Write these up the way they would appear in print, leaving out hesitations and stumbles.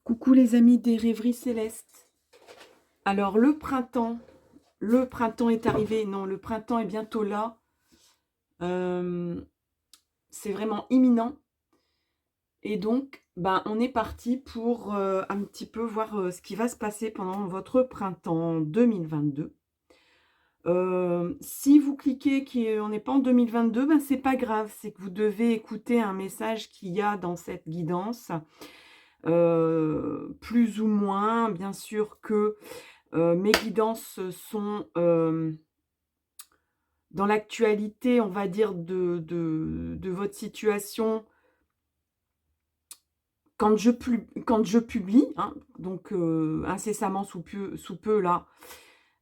Coucou les amis des rêveries célestes. Alors le printemps est arrivé. Non, le printemps est bientôt là. C'est vraiment imminent. Et donc, on est parti pour un petit peu voir ce qui va se passer pendant votre printemps 2022. Si vous cliquez qu'on n'est pas en 2022, c'est pas grave. C'est que vous devez écouter un message qu'il y a dans cette guidance. Plus ou moins, bien sûr que mes guidances sont dans l'actualité, on va dire, de votre situation quand je publie, hein, donc incessamment sous peu là,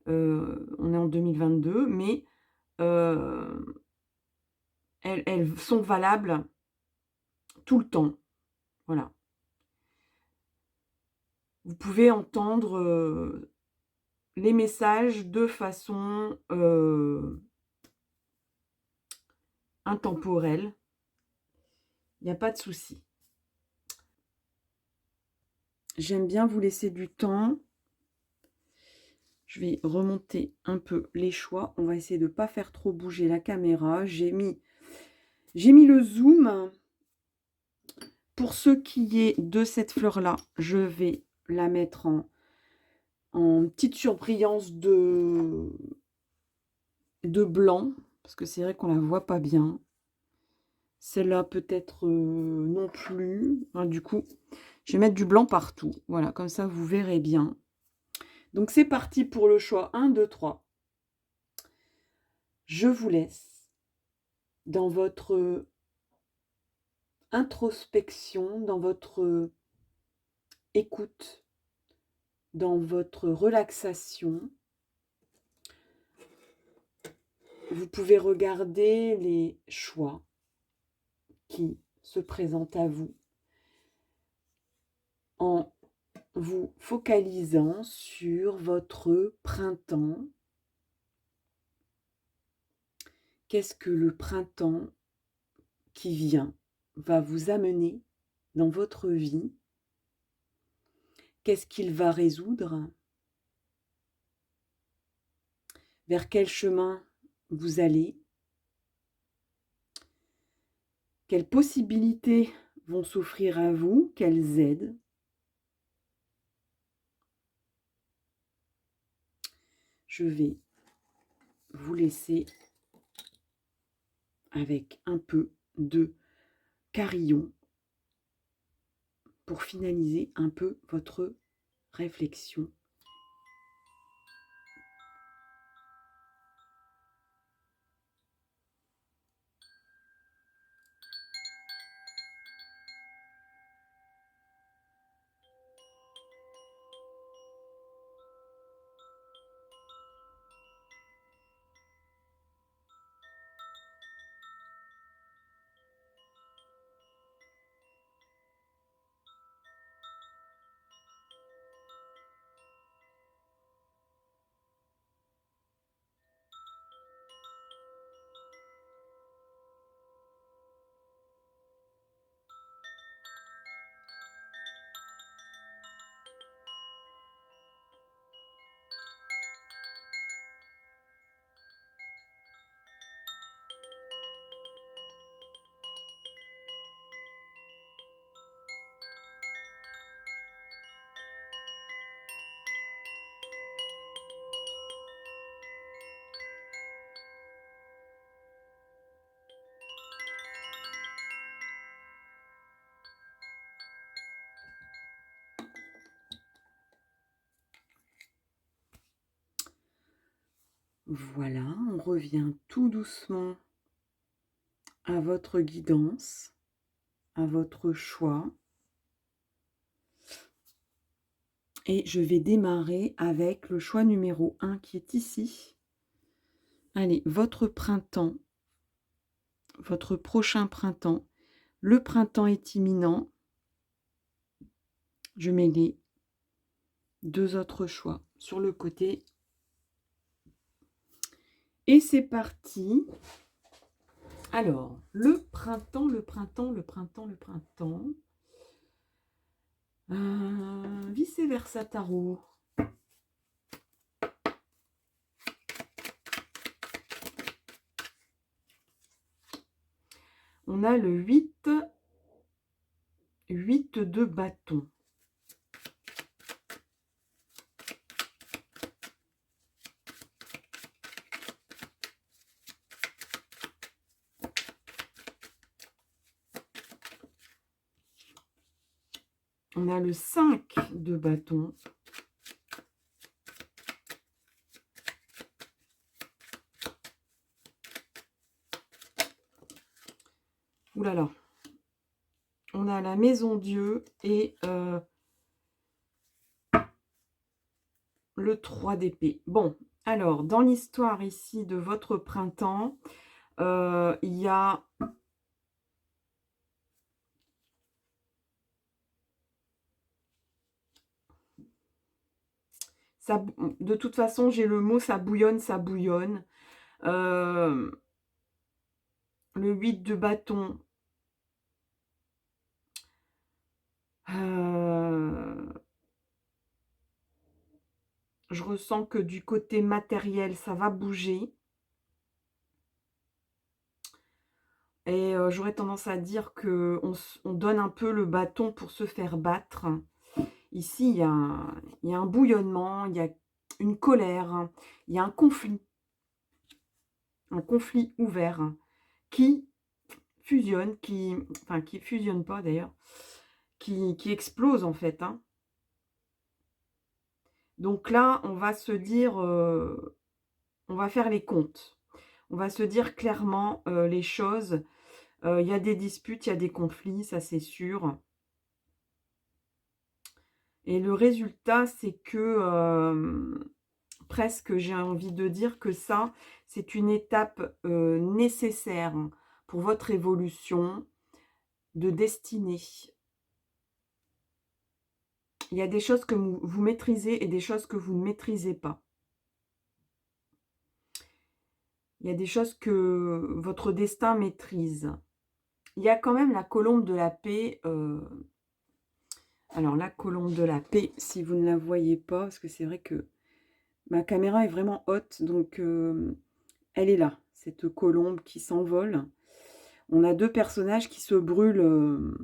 on est en 2022, mais elles sont valables tout le temps, voilà. Vous pouvez entendre les messages de façon intemporelle, il n'y a pas de souci. J'aime bien vous laisser du temps. Je vais remonter un peu les choix. On va essayer de ne pas faire trop bouger la caméra. J'ai mis le zoom. Pour ce qui est de cette fleur-là, je vais la mettre en petite surbrillance de blanc. Parce que c'est vrai qu'on la voit pas bien. Celle-là, peut-être non plus. Enfin, du coup, je vais mettre du blanc partout. Voilà, comme ça, vous verrez bien. Donc, c'est parti pour le choix 1, 2, 3. Je vous laisse dans votre introspection, dans votre écoute, dans votre relaxation. Vous pouvez regarder les choix qui se présentent à vous en vous focalisant sur votre printemps. Qu'est-ce que le printemps qui vient va vous amener dans votre vie? Qu'est-ce qu'il va résoudre? Vers quel chemin vous allez? Quelles possibilités vont s'offrir à vous? Quelles aides? Je vais vous laisser avec un peu de carillon pour finaliser un peu votre réflexion. Voilà, on revient tout doucement à votre guidance, à votre choix. Et je vais démarrer avec le choix numéro 1 qui est ici. Allez, votre printemps, votre prochain printemps. Le printemps est imminent. Je mets les 2 autres choix sur le côté. Et c'est parti. Alors, le printemps. vice-versa tarot. On a le 8 de bâton. On a le 5 de bâton. Ouh là là. On a la maison Dieu et le 3 d'épée. Bon, alors, dans l'histoire ici de votre printemps, il y a... Ça, de toute façon, j'ai le mot, ça bouillonne, ça bouillonne. Le 8 de bâton. Je ressens que du côté matériel, ça va bouger. Et j'aurais tendance à dire qu'on donne un peu le bâton pour se faire battre. Ici, il y a un bouillonnement, il y a une colère, il y a un conflit ouvert qui fusionne, enfin qui fusionne pas d'ailleurs, qui explose en fait. Hein. Donc là, on va se dire, on va faire les comptes. On va se dire clairement les choses. Il y a des disputes, il y a des conflits, ça c'est sûr. Et le résultat, c'est que presque j'ai envie de dire que ça, c'est une étape nécessaire pour votre évolution de destinée. Il y a des choses que vous maîtrisez et des choses que vous ne maîtrisez pas. Il y a des choses que votre destin maîtrise. Il y a quand même la colombe de la paix. Alors, la colombe de la paix, si vous ne la voyez pas, parce que c'est vrai que ma caméra est vraiment haute, donc elle est là, cette colombe qui s'envole. On a deux personnages qui se brûlent,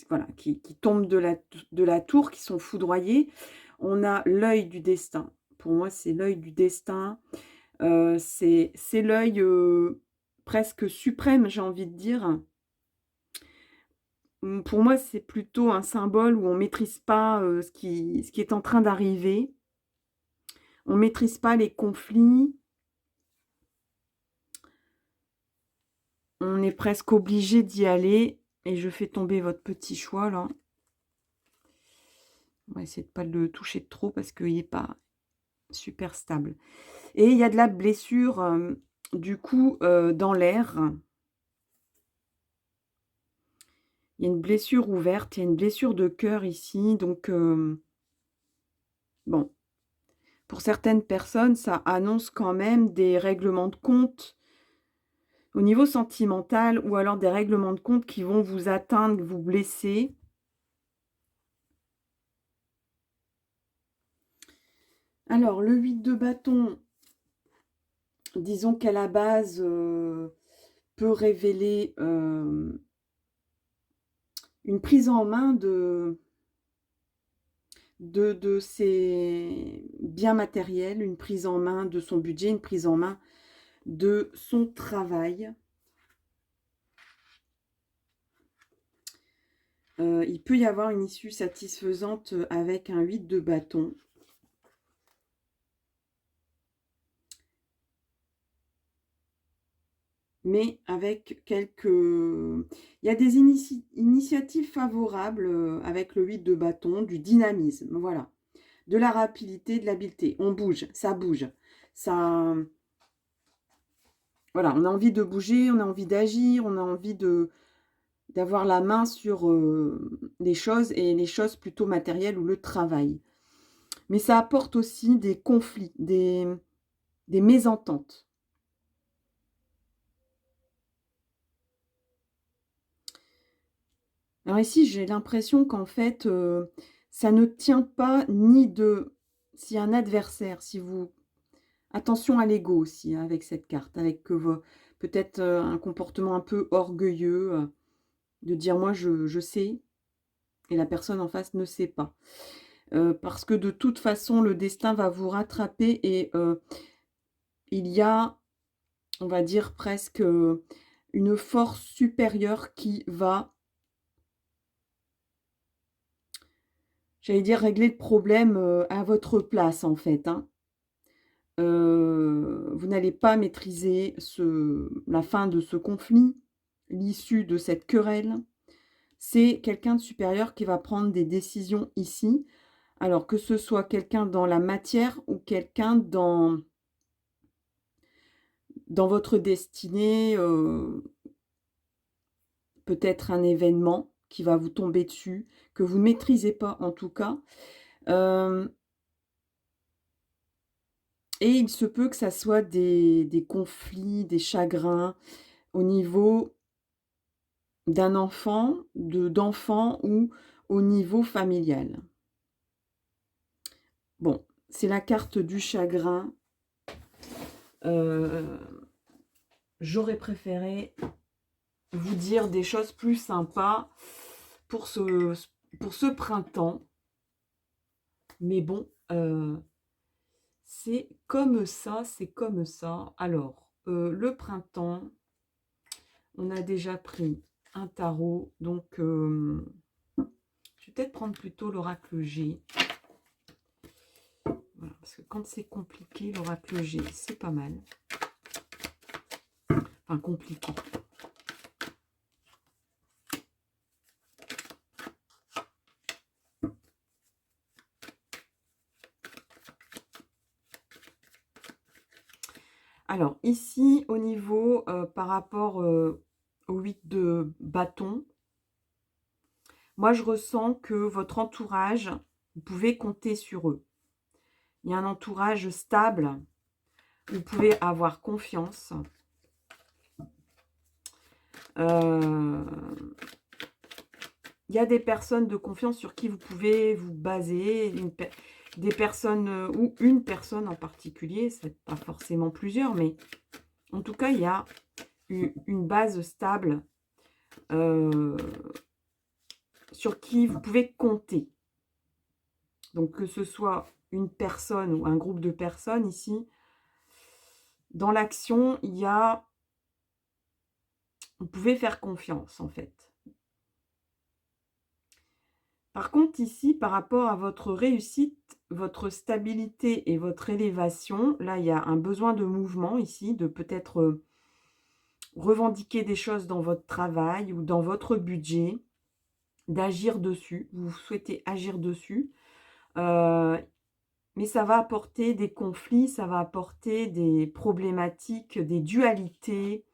voilà, qui tombent de la tour, qui sont foudroyés. On a l'œil du destin. Pour moi, c'est l'œil du destin. C'est l'œil presque suprême, j'ai envie de dire. Pour moi, c'est plutôt un symbole où on ne maîtrise pas ce qui est en train d'arriver. On ne maîtrise pas les conflits. On est presque obligé d'y aller. Et je fais tomber votre petit choix, là. On va essayer de ne pas le toucher trop parce qu'il n'est pas super stable. Et il y a de la blessure, du coup, dans l'air. Il y a une blessure ouverte, il y a une blessure de cœur ici. Donc, bon, pour certaines personnes, ça annonce quand même des règlements de compte au niveau sentimental ou alors des règlements de compte qui vont vous atteindre, vous blesser. Alors, le 8 de bâton, disons qu'à la base, peut révéler une prise en main de ses biens matériels, une prise en main de son budget, une prise en main de son travail. Il peut y avoir une issue satisfaisante avec un 8 de bâton. Mais avec quelques... Il y a des initiatives favorables avec le 8 de bâton, du dynamisme, voilà. De la rapidité, de l'habileté. On bouge, ça bouge. Ça... Voilà, on a envie de bouger, on a envie d'agir, on a envie d'avoir la main sur les choses, et les choses plutôt matérielles ou le travail. Mais ça apporte aussi des conflits, des mésententes. Alors ici, j'ai l'impression qu'en fait, ça ne tient pas ni de... S'il y a un adversaire, si vous... Attention à l'ego aussi, hein, avec cette carte, avec peut-être un comportement un peu orgueilleux, de dire moi je sais, et la personne en face ne sait pas. Parce que de toute façon, le destin va vous rattraper et il y a, on va dire presque, une force supérieure qui va, j'allais dire, régler le problème, à votre place en fait, hein. Vous n'allez pas maîtriser la fin de ce conflit, l'issue de cette querelle. C'est quelqu'un de supérieur qui va prendre des décisions ici. Alors que ce soit quelqu'un dans la matière ou quelqu'un dans votre destinée, peut-être un événement qui va vous tomber dessus, que vous ne maîtrisez pas en tout cas. Hem Et il se peut que ça soit des conflits, des chagrins au niveau d'un enfant, d'enfant ou au niveau familial. Bon, c'est la carte du chagrin. Heu, J'aurais préféré vous dire des choses plus sympas pour ce printemps. Mais bon, c'est comme ça, c'est comme ça. Alors, le printemps, on a déjà pris un tarot, donc je vais peut-être prendre plutôt l'oracle G. Voilà, parce que quand c'est compliqué, l'oracle G, c'est pas mal. Enfin, compliqué. Alors, ici, au niveau, par rapport au 8 de bâton, moi, je ressens que votre entourage, vous pouvez compter sur eux. Il y a un entourage stable, vous pouvez avoir confiance. Il y a des personnes de confiance sur qui vous pouvez vous baser, des personnes ou une personne en particulier, c'est pas forcément plusieurs, mais en tout cas, il y a une base stable sur qui vous pouvez compter. Donc, que ce soit une personne ou un groupe de personnes ici, dans l'action, il y a... Vous pouvez faire confiance, en fait. Par contre, ici, par rapport à votre réussite, votre stabilité et votre élévation, là, il y a un besoin de mouvement ici, de peut-être revendiquer des choses dans votre travail ou dans votre budget, d'agir dessus. Vous souhaitez agir dessus. Mais ça va apporter des conflits, ça va apporter des problématiques, des dualités,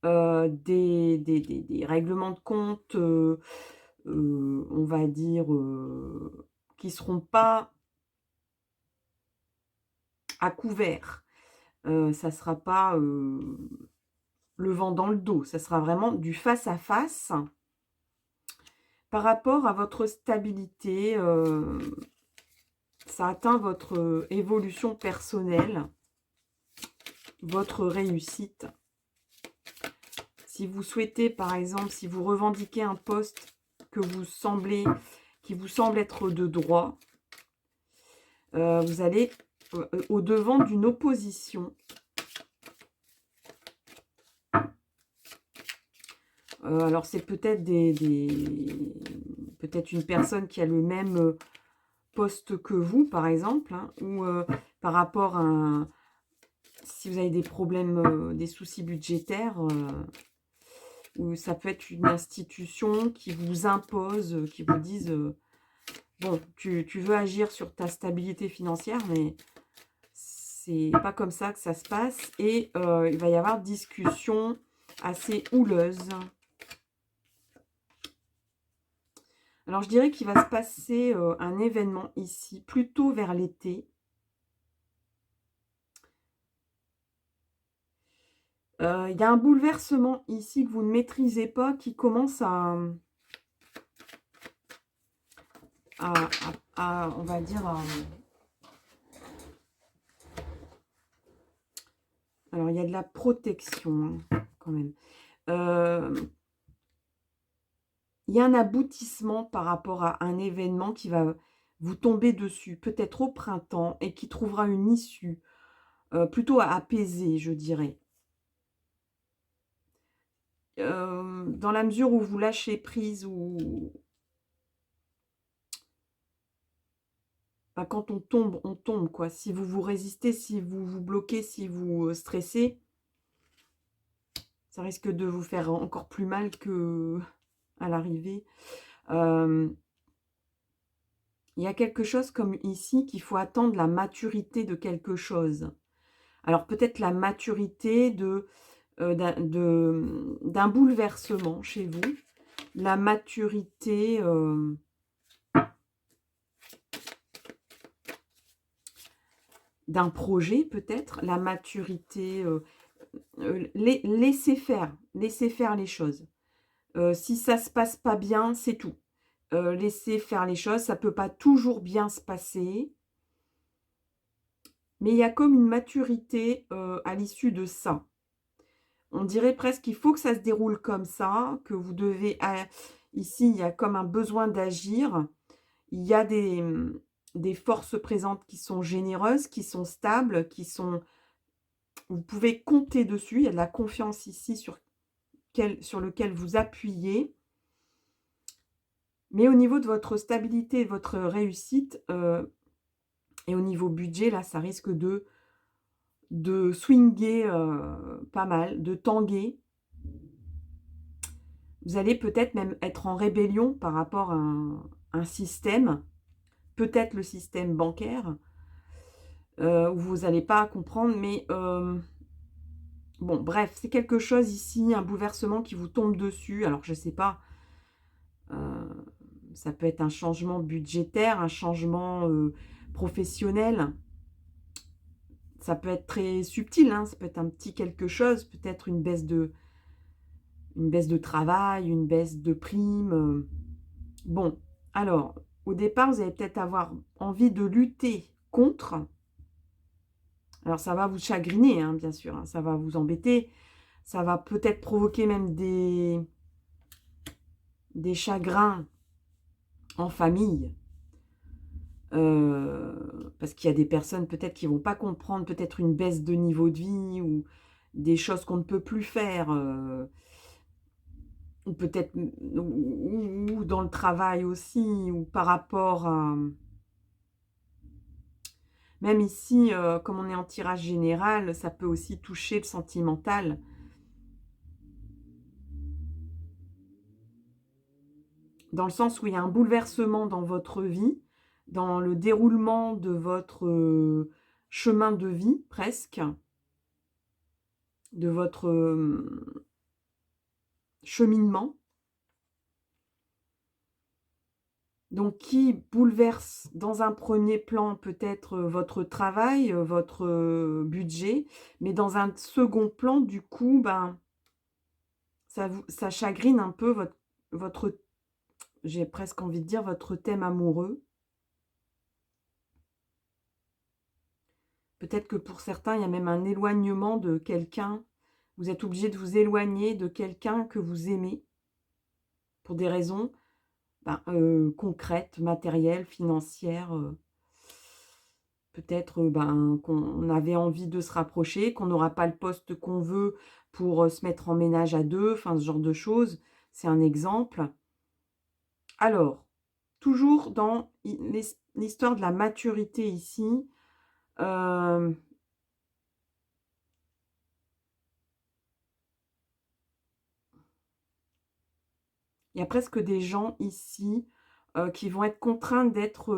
des règlements de compte, on va dire, qui ne seront pas à couvert. Ça ne sera pas le vent dans le dos, ça sera vraiment du face à face. Par rapport à votre stabilité, ça atteint votre évolution personnelle, votre réussite. Si vous souhaitez, par exemple, si vous revendiquez un poste qui vous semble être de droit, vous allez au-devant d'une opposition. Alors, c'est peut-être peut-être une personne qui a le même poste que vous, par exemple, hein, ou par rapport à... Si vous avez des problèmes, des soucis budgétaires, ou ça peut être une institution qui vous impose, qui vous dise bon, tu veux agir sur ta stabilité financière, mais c'est pas comme ça que ça se passe. Et il va y avoir discussion assez houleuse. Alors, je dirais qu'il va se passer un événement ici, plutôt vers l'été. Il y a un bouleversement ici que vous ne maîtrisez pas, qui commence à on va dire, alors il y a de la protection hein, quand même. Il y a un aboutissement par rapport à un événement qui va vous tomber dessus, peut-être au printemps, et qui trouvera une issue, plutôt apaisée, je dirais. Dans la mesure où vous lâchez prise ou bah, quand on tombe, quoi. Si vous vous résistez, si vous vous bloquez, si vous stressez, ça risque de vous faire encore plus mal que à l'arrivée. Il y a quelque chose comme ici qu'il faut attendre la maturité de quelque chose. Alors peut-être la maturité d'un bouleversement chez vous, la maturité d'un projet peut-être, la maturité, laisser faire les choses. Si ça se passe pas bien, c'est tout. Laisser faire les choses, ça peut pas toujours bien se passer, mais il y a comme une maturité à l'issue de ça. On dirait presque qu'il faut que ça se déroule comme ça, que vous devez... ici, il y a comme un besoin d'agir. Il y a des forces présentes qui sont généreuses, qui sont stables, qui sont... Vous pouvez compter dessus. Il y a de la confiance ici sur lequel vous appuyez. Mais au niveau de votre stabilité, de votre réussite, et au niveau budget, là, ça risque de swinger pas mal, de tanguer. Vous allez peut-être même être en rébellion par rapport à un système, peut-être le système bancaire, où vous n'allez pas comprendre, mais bon, bref, c'est quelque chose ici, un bouleversement qui vous tombe dessus. Alors, je ne sais pas, ça peut être un changement budgétaire, un changement professionnel. Ça peut être très subtil, hein, ça peut être un petit quelque chose, peut-être une baisse de travail, une baisse de prime. Bon, alors, au départ, vous allez peut-être avoir envie de lutter contre. Alors, ça va vous chagriner, hein, bien sûr, hein, ça va vous embêter. Ça va peut-être provoquer même des chagrins en famille. Parce qu'il y a des personnes peut-être qui ne vont pas comprendre, peut-être une baisse de niveau de vie ou des choses qu'on ne peut plus faire. Ou peut-être ou dans le travail aussi, ou par rapport à... Même ici, comme on est en tirage général, ça peut aussi toucher le sentimental. Dans le sens où il y a un bouleversement dans votre vie, dans le déroulement de votre chemin de vie, presque, de votre cheminement. Donc, qui bouleverse dans un premier plan peut-être votre travail, votre budget, mais dans un second plan, du coup, ben, ça chagrine un peu votre j'ai presque envie de dire votre thème amoureux. Peut-être que pour certains, il y a même un éloignement de quelqu'un. Vous êtes obligé de vous éloigner de quelqu'un que vous aimez pour des raisons concrètes, matérielles, financières. Peut-être qu'on avait envie de se rapprocher, qu'on n'aura pas le poste qu'on veut pour se mettre en ménage à deux, enfin ce genre de choses. C'est un exemple. Alors, toujours dans l'histoire de la maturité ici, il y a presque des gens ici qui vont être contraints d'être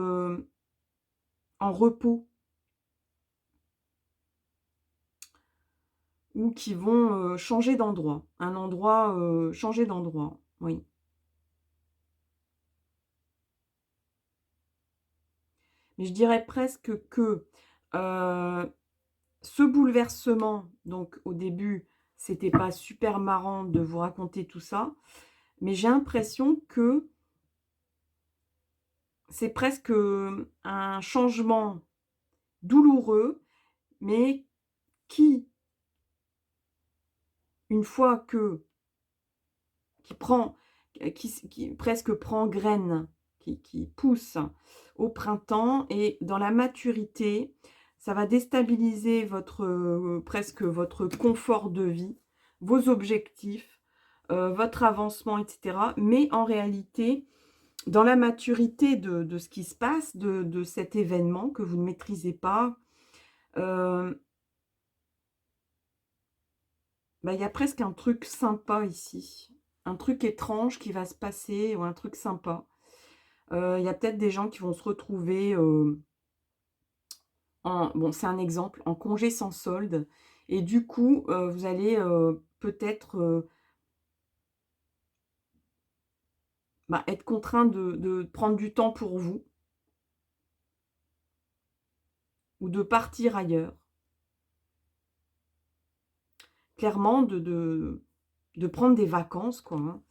en repos ou qui vont changer d'endroit. Un endroit, changer d'endroit, oui. Mais je dirais presque que ce bouleversement, donc au début, c'était pas super marrant de vous raconter tout ça, mais j'ai l'impression que c'est presque un changement douloureux, mais qui, une fois que qui presque prend graine, qui pousse au printemps et dans la maturité, ça va déstabiliser votre, presque votre confort de vie, vos objectifs, votre avancement et cetera. Mais en réalité, dans la maturité de ce qui se passe, de cet événement que vous ne maîtrisez pas, bah, il y a presque un truc sympa ici. Un truc étrange qui va se passer ou un truc sympa. Il y a peut-être des gens qui vont se retrouver, bon, c'est un exemple, en congé sans solde et du coup, vous allez, peut-être, bah, être contraint de prendre du temps pour vous ou de partir ailleurs. Clairement de prendre des vacances, quoi, hein.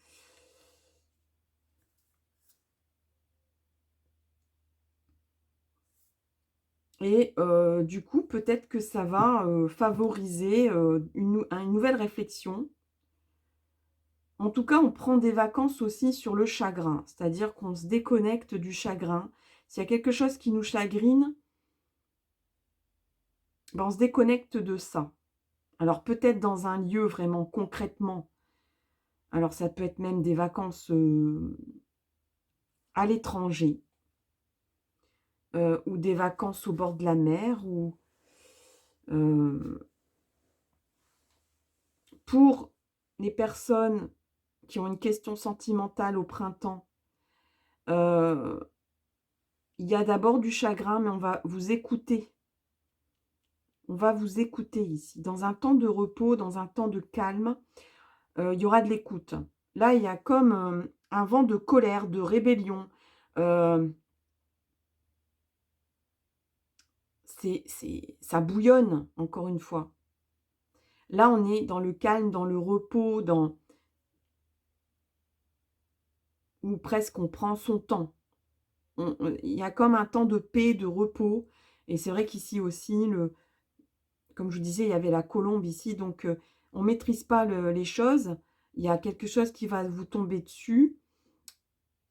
Et du coup, peut-être que ça va, favoriser, une nouvelle réflexion. En tout cas, on prend des vacances aussi sur le chagrin, c'est-à-dire qu'on se déconnecte du chagrin. S'il y a quelque chose qui nous chagrine, ben, on se déconnecte de ça. Alors peut-être dans un lieu vraiment concrètement. Alors ça peut être même des vacances, à l'étranger, ou des vacances au bord de la mer ou, heu, pour les personnes qui ont une question sentimentale au printemps, heu, il y a d'abord du chagrin, mais on va vous écouter. On va vous écouter ici. Dans un temps de repos, dans un temps de calme, il y aura de l'écoute. Là, il y a comme, un vent de colère, de rébellion. Heu, ça bouillonne, encore une fois. Là, on est dans le calme, dans le repos, dans où presque on prend son temps. Il y a comme un temps de paix, de repos et c'est vrai qu'ici aussi, comme je vous disais, il y avait la colombe ici, donc on ne maîtrise pas les choses. Il y a quelque chose qui va vous tomber dessus,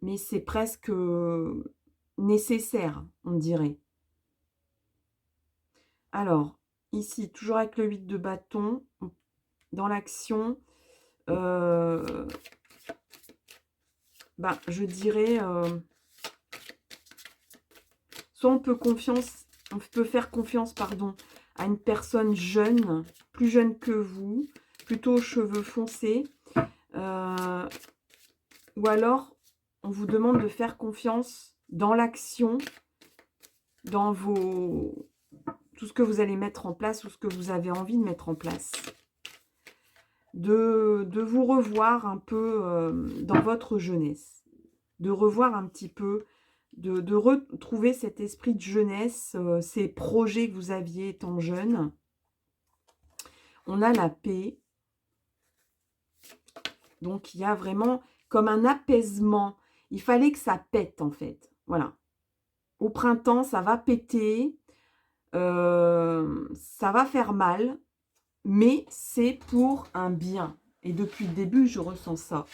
mais c'est presque, nécessaire, on dirait. Alors, ici, toujours avec le 8 de bâton, dans l'action, heu, bah, je dirais, soit on peut faire confiance, pardon, à une personne jeune, plus jeune que vous, plutôt aux cheveux foncés, heu, ou alors on vous demande de faire confiance dans l'action, dans tout ce que vous allez mettre en place ou ce que vous avez envie de mettre en place. De vous revoir un peu, dans votre jeunesse. De revoir un petit peu, de retrouver cet esprit de jeunesse, ces projets que vous aviez étant jeune. On a la paix. Donc, il y a vraiment comme un apaisement. Il fallait que ça pète, en fait. Voilà. Au printemps, ça va péter. Ça va faire mal. Mais c'est pour un bien. Et depuis le début, je ressens ça.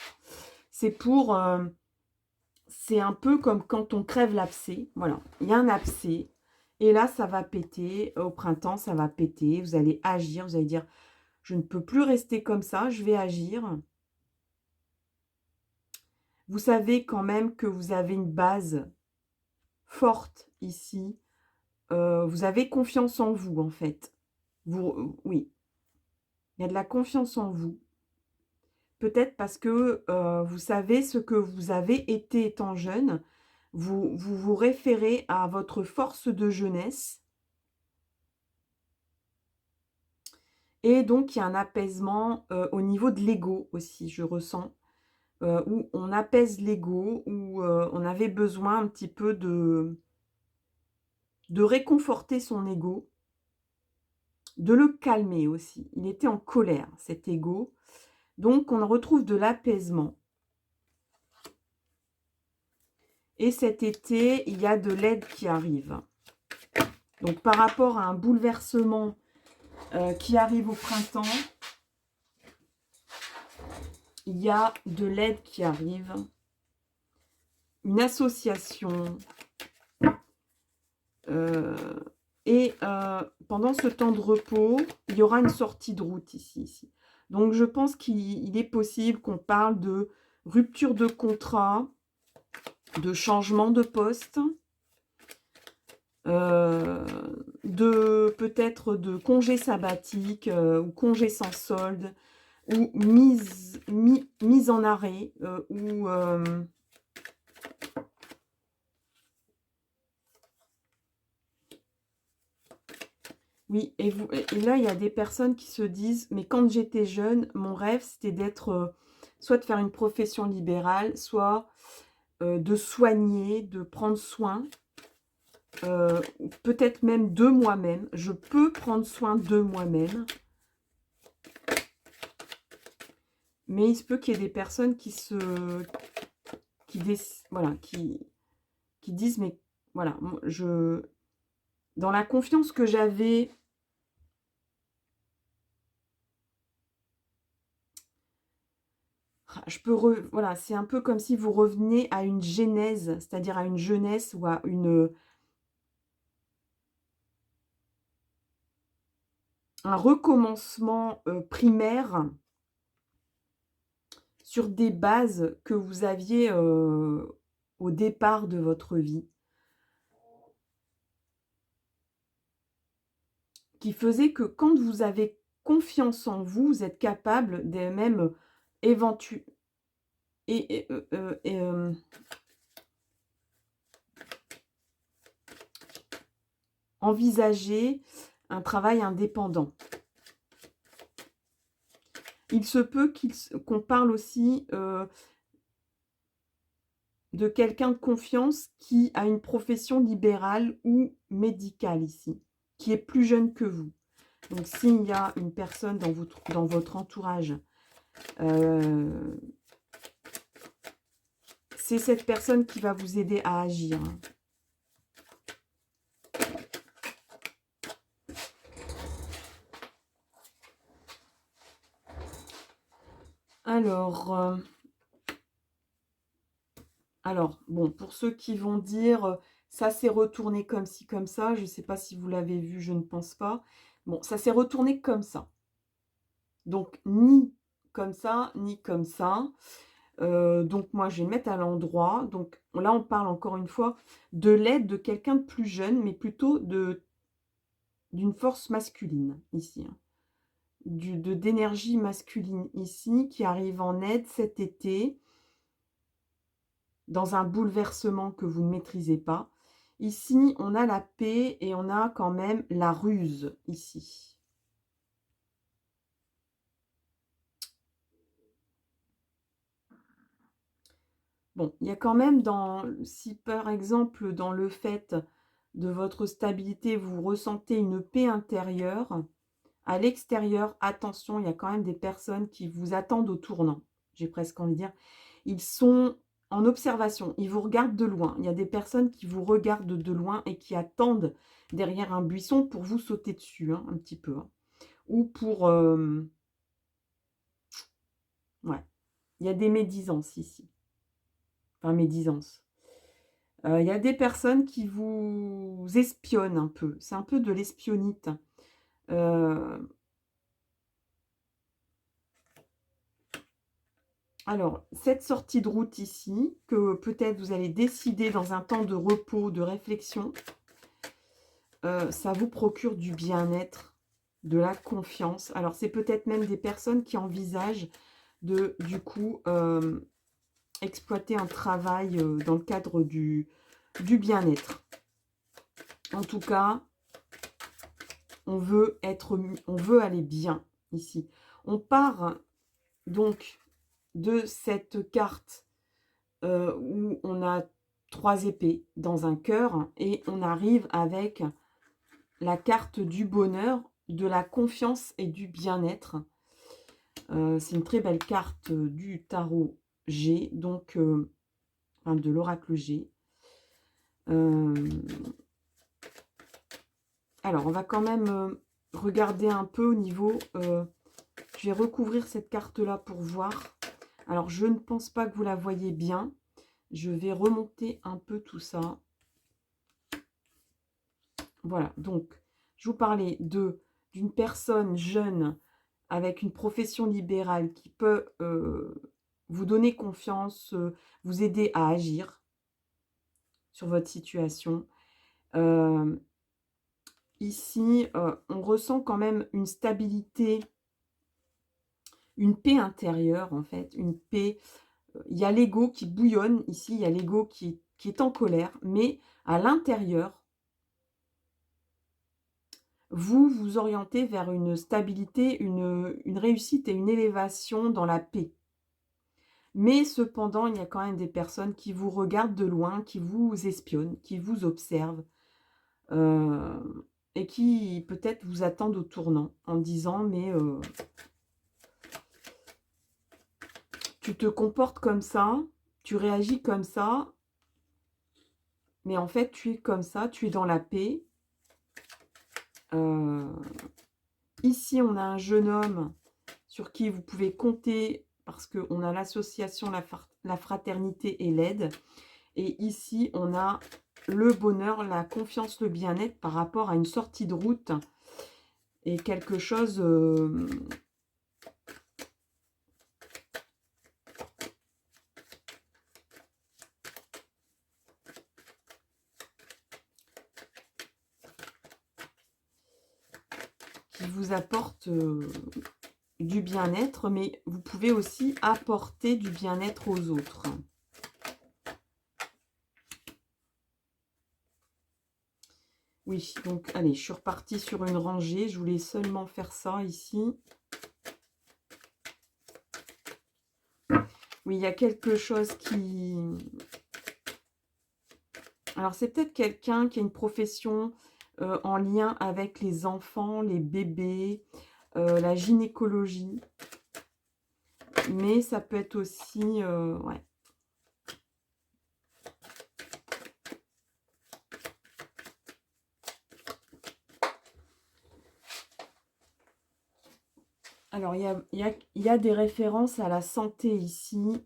C'est pour... c'est un peu comme quand on crève l'abcès. Voilà, il y a un abcès. Et là, ça va péter. Au printemps, ça va péter. Vous allez agir. Vous allez dire, je ne peux plus rester comme ça. Je vais agir. Vous savez quand même que vous avez une base forte ici. Vous avez confiance en vous, en fait. Oui, il y a de la confiance en vous. Peut-être parce que vous savez ce que vous avez été étant jeune. Vous référez à votre force de jeunesse. Et donc, il y a un apaisement au niveau de l'ego aussi, je ressens. Où on apaise l'ego, où on avait besoin un petit peu de réconforter son ego, de le calmer aussi. Il était en colère, cet ego. Donc, on retrouve de l'apaisement. Et cet été, il y a de l'aide qui arrive. Donc, par rapport à un bouleversement qui arrive au printemps, il y a de l'aide qui arrive. Une association. Pendant ce temps de repos, il y aura une sortie de route ici. Donc, je pense qu'il est possible qu'on parle de rupture de contrat, de changement de poste, peut-être de congé sabbatique ou congé sans solde, ou mise en arrêt, oui, et là, il y a des personnes qui se disent, mais quand j'étais jeune, mon rêve, c'était d'être, soit de faire une profession libérale, soit de soigner, de prendre soin, peut-être même de moi-même. Je peux prendre soin de moi-même. Mais il se peut qu'il y ait des personnes qui disent, mais voilà, dans la confiance que j'avais, voilà, c'est un peu comme si vous reveniez à une genèse, c'est-à-dire à une jeunesse ou à un recommencement primaire sur des bases que vous aviez au départ de votre vie, qui faisait que quand vous avez confiance en vous, vous êtes capable de même envisager un travail indépendant. Il se peut qu'on parle aussi de quelqu'un de confiance qui a une profession libérale ou médicale ici, qui est plus jeune que vous. Donc, s'il y a une personne dans votre entourage, c'est cette personne qui va vous aider à agir. Alors, bon, pour ceux qui vont dire, ça s'est retourné comme ci, comme ça, je ne sais pas si vous l'avez vu, je ne pense pas. Bon, ça s'est retourné comme ça. Donc, ni comme ça, ni comme ça. Donc, moi, je vais mettre à l'endroit. Donc, là, on parle encore une fois de l'aide de quelqu'un de plus jeune, mais plutôt d'une force masculine, ici. Hein. D'énergie masculine, ici, qui arrive en aide cet été, dans un bouleversement que vous ne maîtrisez pas. Ici, on a la paix et on a quand même la ruse, ici. Bon, il y a quand même si par exemple, dans le fait de votre stabilité, vous ressentez une paix intérieure, à l'extérieur, attention, il y a quand même des personnes qui vous attendent au tournant. J'ai presque envie de dire. Ils sont en observation, ils vous regardent de loin. Il y a des personnes qui vous regardent de loin et qui attendent derrière un buisson pour vous sauter dessus, hein, un petit peu. Hein. Ou pour... ouais, il y a des médisances ici. Enfin, médisances. Il y a des personnes qui vous espionnent un peu. C'est un peu de l'espionnite. Alors, cette sortie de route ici, que peut-être vous allez décider dans un temps de repos, de réflexion, ça vous procure du bien-être, de la confiance. Alors, c'est peut-être même des personnes qui envisagent de, du coup, exploiter un travail dans le cadre du bien-être. En tout cas, on veut aller bien ici. On part donc de cette carte où on a 3 épées dans un cœur et on arrive avec la carte du bonheur, de la confiance et du bien-être. C'est une très belle carte du tarot G, donc de l'oracle G. Alors, on va quand même regarder un peu au niveau... je vais recouvrir cette carte-là pour voir. Alors, je ne pense pas que vous la voyez bien. Je vais remonter un peu tout ça. Voilà, donc, je vous parlais d'une personne jeune avec une profession libérale qui peut vous donner confiance, vous aider à agir sur votre situation. Ici, on ressent quand même une stabilité, une paix intérieure en fait, une paix. Il y a l'ego qui bouillonne ici, il y a l'ego qui est en colère, mais à l'intérieur, vous vous orientez vers une stabilité, une réussite et une élévation dans la paix. Mais cependant, il y a quand même des personnes qui vous regardent de loin, qui vous espionnent, qui vous observent, et qui peut-être vous attendent au tournant en disant « mais tu te comportes comme ça, tu réagis comme ça, mais en fait tu es comme ça, tu es dans la paix. » Ici, on a un jeune homme sur qui vous pouvez compter parce qu'on a l'association, la fraternité et l'aide. Et ici, on a le bonheur, la confiance, le bien-être par rapport à une sortie de route et quelque chose... qui vous apporte du bien-être, mais vous pouvez aussi apporter du bien-être aux autres. Oui, donc allez, je suis repartie sur une rangée. Je voulais seulement faire ça ici. Oui, il y a quelque chose qui... Alors, c'est peut-être quelqu'un qui a une profession en lien avec les enfants, les bébés, la gynécologie. Mais ça peut être aussi... ouais. Alors, il y a des références à la santé ici.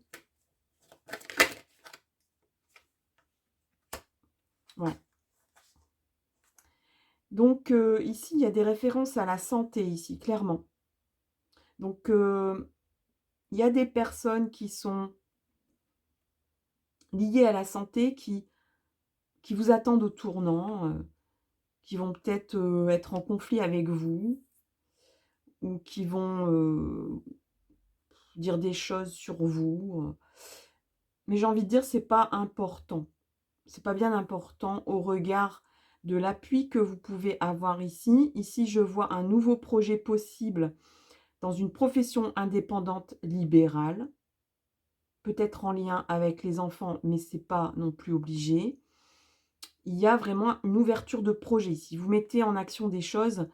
Ouais. Donc, ici, il y a des références à la santé, ici, clairement. Donc, il y a des personnes qui sont liées à la santé, qui vous attendent au tournant, qui vont peut-être être en conflit avec vous, ou qui vont dire des choses sur vous. Mais j'ai envie de dire, c'est pas important. C'est pas bien important au regard de l'appui que vous pouvez avoir ici. Ici, je vois un nouveau projet possible dans une profession indépendante libérale, peut-être en lien avec les enfants, mais c'est pas non plus obligé. Il y a vraiment une ouverture de projet. Si vous mettez en action des choses,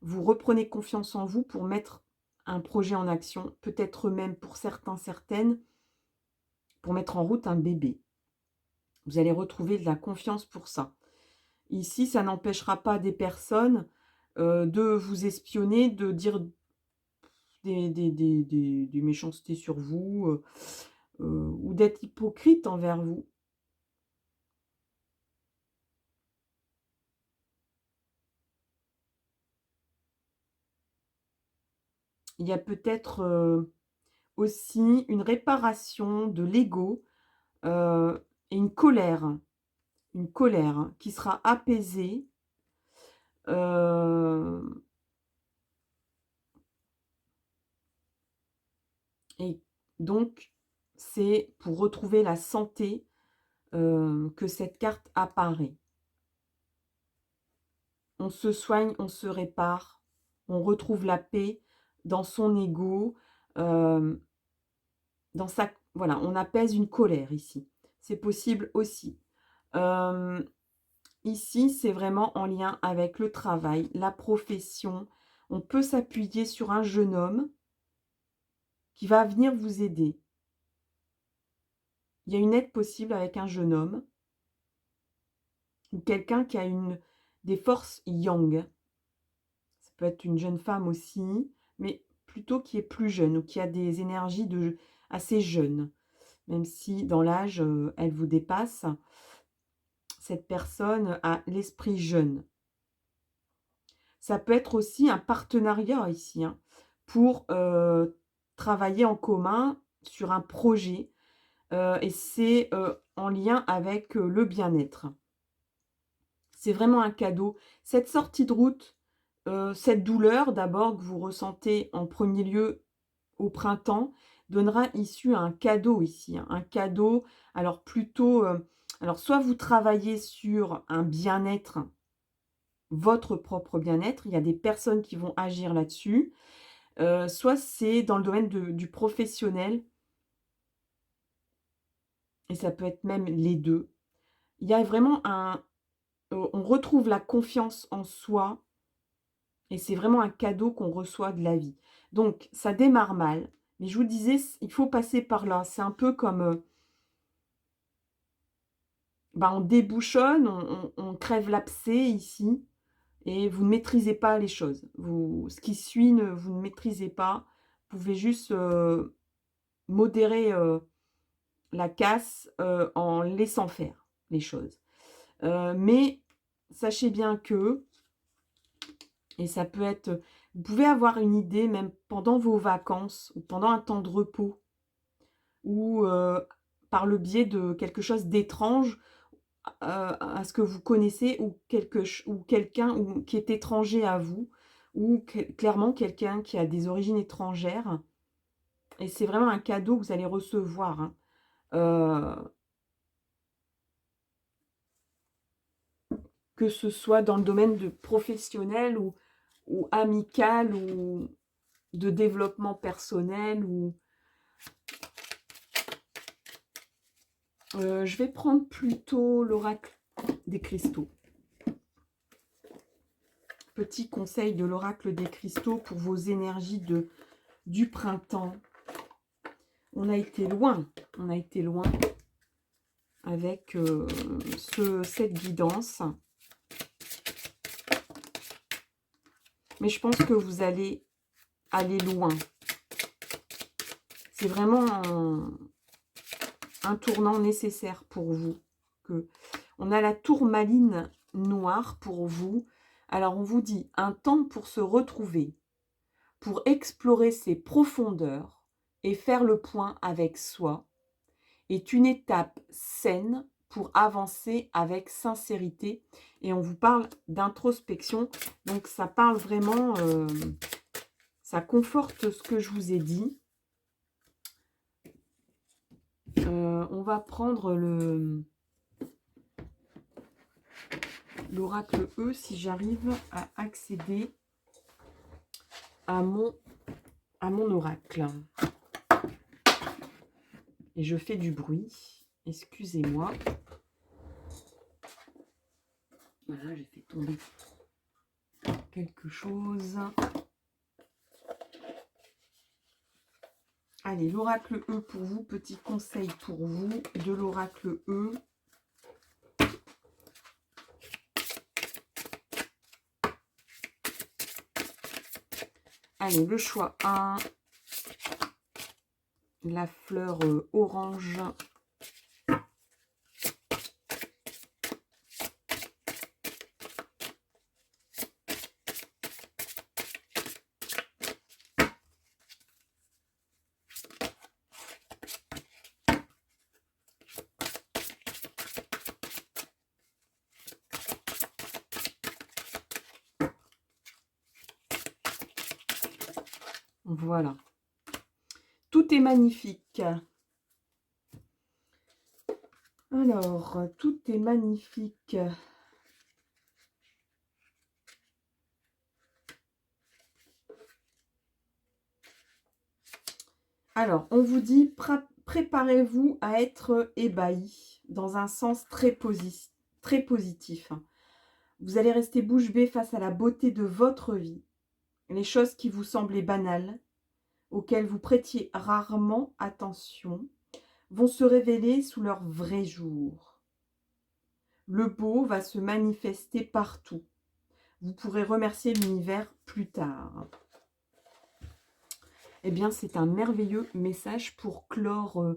vous reprenez confiance en vous pour mettre un projet en action, peut-être même pour certains, certaines, pour mettre en route un bébé. Vous allez retrouver de la confiance pour ça. Ici, ça n'empêchera pas des personnes de vous espionner, de dire des méchancetés sur vous, ou d'être hypocrite envers vous. Il y a peut-être aussi une réparation de l'ego et une colère qui sera apaisée. Et donc, c'est pour retrouver la santé que cette carte apparaît. On se soigne, on se répare, on retrouve la paix dans son ego, dans sa... Voilà, on apaise une colère ici. C'est possible aussi. Ici, c'est vraiment en lien avec le travail, la profession. On peut s'appuyer sur un jeune homme qui va venir vous aider. Il y a une aide possible avec un jeune homme. ou quelqu'un qui a des forces yang. Ça peut être une jeune femme aussi, mais plutôt qui est plus jeune ou qui a des énergies assez jeunes. Même si dans l'âge, elle vous dépasse, cette personne a l'esprit jeune. Ça peut être aussi un partenariat ici, hein, pour travailler en commun sur un projet. Et c'est en lien avec le bien-être. C'est vraiment un cadeau. Cette sortie de route, cette douleur d'abord que vous ressentez en premier lieu au printemps, donnera issue à un cadeau ici, hein. Un cadeau, alors plutôt, alors soit vous travaillez sur un bien-être, votre propre bien-être, il y a des personnes qui vont agir là-dessus, soit c'est dans le domaine du professionnel et ça peut être même les 2. Il y a vraiment on retrouve la confiance en soi et c'est vraiment un cadeau qu'on reçoit de la vie. Donc ça démarre mal, mais je vous disais, il faut passer par là. C'est un peu comme, on débouchonne, on crève l'abcès ici et vous ne maîtrisez pas les choses. Ce qui suit, vous ne maîtrisez pas. Vous pouvez juste, modérer, la casse, en laissant faire les choses. Mais sachez bien que, et ça peut être, vous pouvez avoir une idée même pendant vos vacances ou pendant un temps de repos ou par le biais de quelque chose d'étrange à ce que vous connaissez ou quelqu'un qui est étranger à vous ou clairement quelqu'un qui a des origines étrangères. Et c'est vraiment un cadeau que vous allez recevoir, hein. Que ce soit dans le domaine de professionnel ou amical ou de développement personnel ou je vais prendre plutôt l'oracle des cristaux. Petit conseil de l'oracle des cristaux pour vos énergies du printemps. On a été loin avec cette guidance. Mais je pense que vous allez aller loin. C'est vraiment un tournant nécessaire pour vous. On a la tourmaline noire pour vous. Alors on vous dit un temps pour se retrouver, pour explorer ses profondeurs et faire le point avec soi, est une étape saine pour avancer avec sincérité. Et on vous parle d'introspection. Donc ça parle vraiment, ça conforte ce que je vous ai dit. On va prendre l'oracle E si j'arrive à accéder à mon oracle. Et je fais du bruit, excusez-moi. Voilà, j'ai fait tomber quelque chose. Allez, l'oracle E pour vous, petit conseil pour vous de l'oracle E. Allez, le choix 1, la fleur orange. Voilà. Tout est magnifique. Alors, tout est magnifique. Alors, on vous dit, préparez-vous à être ébahi dans un sens très positif. Vous allez rester bouche bée face à la beauté de votre vie. Les choses qui vous semblaient banales, auxquelles vous prêtiez rarement attention, vont se révéler sous leur vrai jour. Le beau va se manifester partout. Vous pourrez remercier l'univers plus tard. Eh bien, c'est un merveilleux message pour clore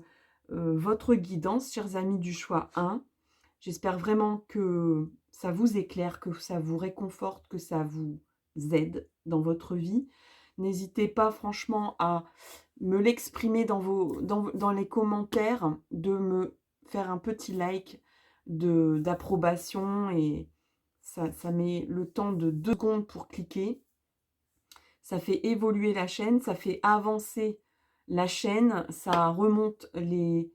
votre guidance, chers amis du choix 1. J'espère vraiment que ça vous éclaire, que ça vous réconforte, que ça vous aide dans votre vie. N'hésitez pas franchement à me l'exprimer dans les commentaires, de me faire un petit like d'approbation et ça met le temps de 2 secondes pour cliquer. Ça fait évoluer la chaîne, ça fait avancer la chaîne, ça remonte les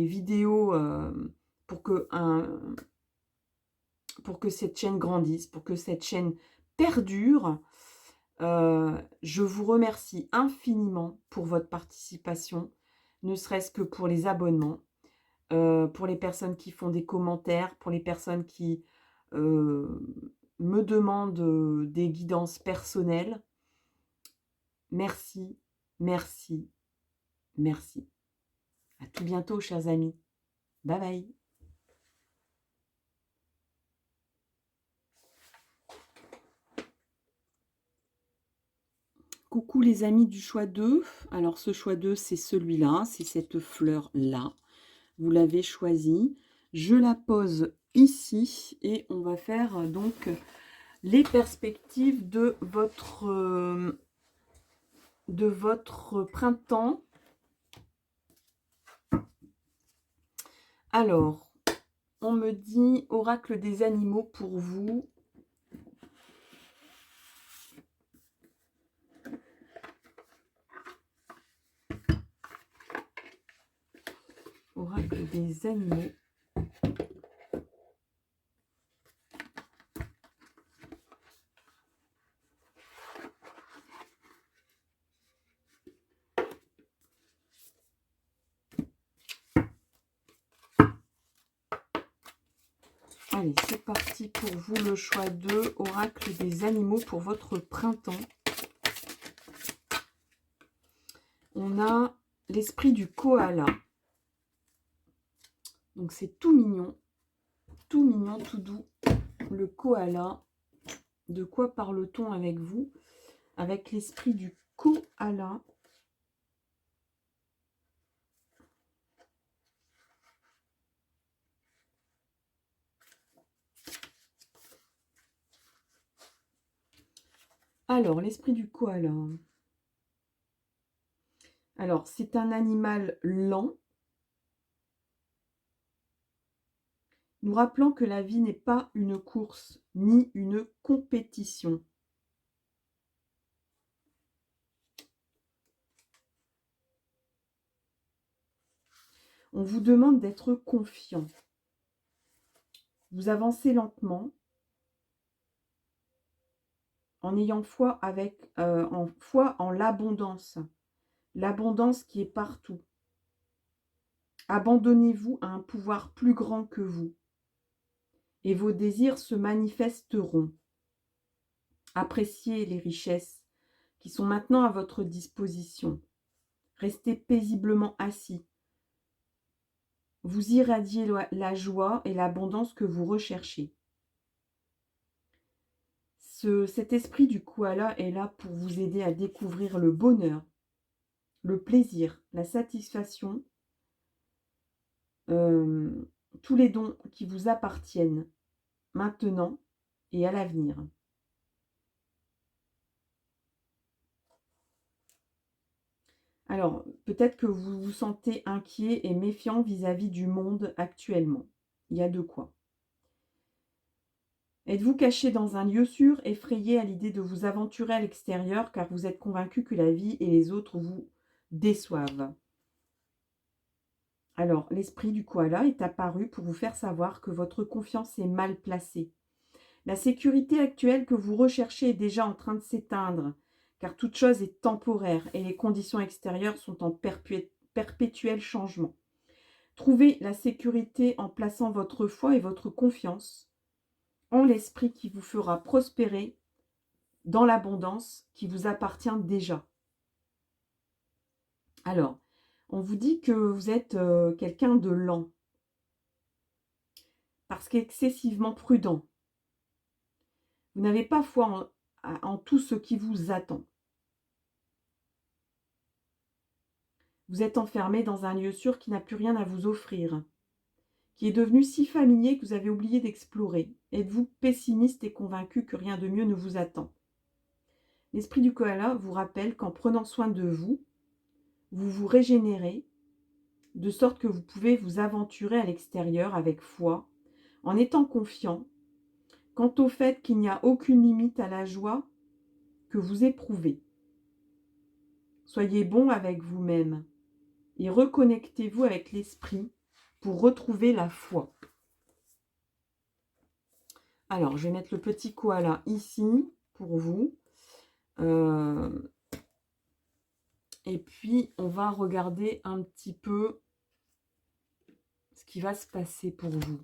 vidéos pour que cette chaîne grandisse, pour que cette chaîne perdure. Je vous remercie infiniment pour votre participation, ne serait-ce que pour les abonnements, pour les personnes qui font des commentaires, pour les personnes qui me demandent des guidances personnelles. Merci, merci, merci. À tout bientôt, chers amis. Bye bye. Coucou les amis du choix 2. Alors ce choix 2, c'est celui-là, c'est cette fleur-là. Vous l'avez choisie. Je la pose ici et on va faire donc les perspectives de votre printemps. Alors, on me dit oracle des animaux pour vous. Oracle des animaux. Allez, c'est parti pour vous, le choix 2, oracle des animaux pour votre printemps. On a l'esprit du koala. Donc c'est tout mignon, tout doux. Le koala. De quoi parle-t-on avec vous? Avec l'esprit du koala. Alors, l'esprit du koala. Alors, c'est un animal lent. Nous rappelons que la vie n'est pas une course ni une compétition. On vous demande d'être confiant. Vous avancez lentement en ayant foi en l'abondance. L'abondance qui est partout. Abandonnez-vous à un pouvoir plus grand que vous. Et vos désirs se manifesteront. Appréciez les richesses qui sont maintenant à votre disposition. Restez paisiblement assis. Vous irradiez la joie et l'abondance que vous recherchez. Cet esprit du koala est là pour vous aider à découvrir le bonheur, le plaisir, la satisfaction, tous les dons qui vous appartiennent maintenant et à l'avenir. Alors, peut-être que vous vous sentez inquiet et méfiant vis-à-vis du monde actuellement. Il y a de quoi. Êtes-vous caché dans un lieu sûr, effrayé à l'idée de vous aventurer à l'extérieur car vous êtes convaincu que la vie et les autres vous déçoivent? Alors, l'esprit du koala est apparu pour vous faire savoir que votre confiance est mal placée. La sécurité actuelle que vous recherchez est déjà en train de s'éteindre, car toute chose est temporaire et les conditions extérieures sont en perpétuel changement. Trouvez la sécurité en plaçant votre foi et votre confiance en l'esprit qui vous fera prospérer dans l'abondance qui vous appartient déjà. Alors, on vous dit que vous êtes quelqu'un de lent. parce qu'excessivement prudent. Vous n'avez pas foi en tout ce qui vous attend. Vous êtes enfermé dans un lieu sûr qui n'a plus rien à vous offrir, qui est devenu si familier que vous avez oublié d'explorer. Êtes-vous pessimiste et convaincu que rien de mieux ne vous attend? L'esprit du koala vous rappelle qu'en prenant soin de vous, vous vous régénérez, de sorte que vous pouvez vous aventurer à l'extérieur avec foi, en étant confiant quant au fait qu'il n'y a aucune limite à la joie que vous éprouvez. Soyez bon avec vous-même et reconnectez-vous avec l'esprit pour retrouver la foi. Alors, je vais mettre le petit koala ici pour vous. Et puis, on va regarder un petit peu ce qui va se passer pour vous.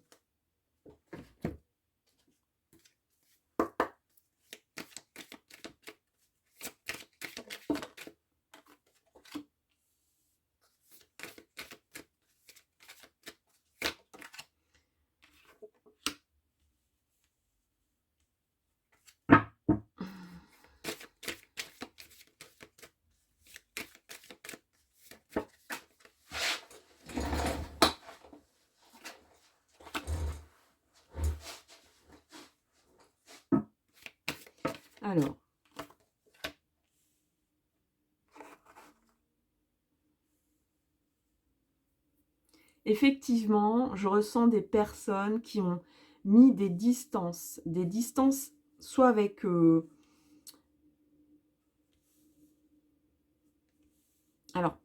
Alors, effectivement, je ressens des personnes qui ont mis des distances soit avec... alors,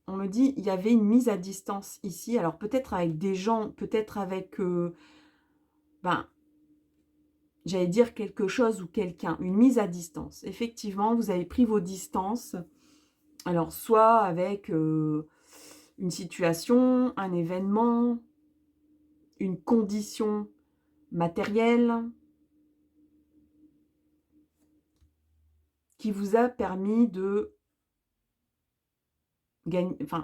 on me dit, il y avait une mise à distance ici, alors peut-être avec des gens, peut-être avec... j'allais dire quelque chose ou quelqu'un, une mise à distance. Effectivement, vous avez pris vos distances, alors soit avec une situation, un événement, une condition matérielle qui vous a permis de gagner,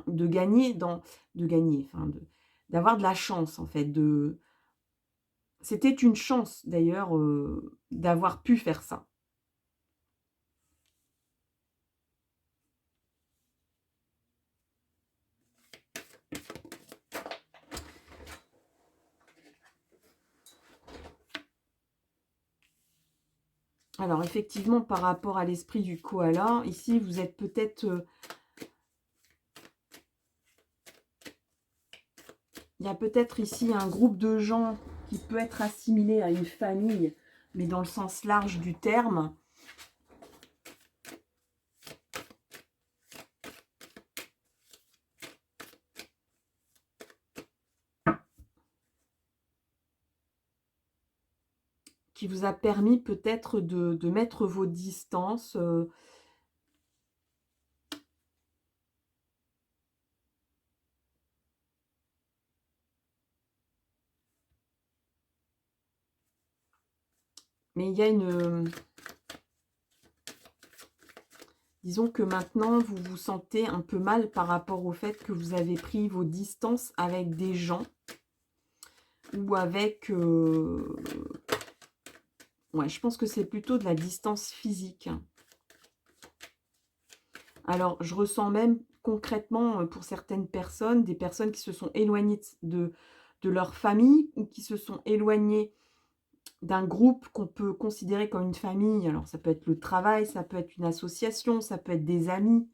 d'avoir de la chance en fait. C'était une chance d'ailleurs d'avoir pu faire ça. Alors effectivement, par rapport à l'esprit du koala, ici vous êtes peut-être... il y a peut-être ici un groupe de gens qui peut être assimilé à une famille, mais dans le sens large du terme. Qui vous a permis peut-être de mettre vos distances. Mais il y a une... disons que maintenant, vous vous sentez un peu mal par rapport au fait que vous avez pris vos distances avec des gens. Ou avec... ouais, je pense que c'est plutôt de la distance physique. Alors, je ressens même concrètement pour certaines personnes, des personnes qui se sont éloignées de leur famille ou qui se sont éloignées d'un groupe qu'on peut considérer comme une famille. Alors, ça peut être le travail, ça peut être une association, ça peut être des amis.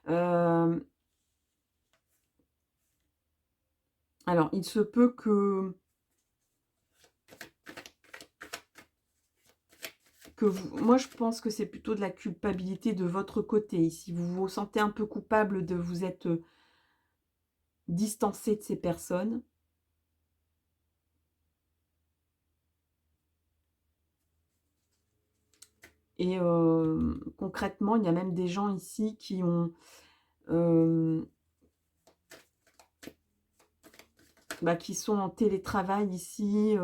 Alors, il se peut que vous... moi, je pense que c'est plutôt de la culpabilité de votre côté. Ici, vous vous sentez un peu coupable de vous être distancé de ces personnes. Et concrètement, il y a même des gens ici qui ont... qui sont en télétravail ici,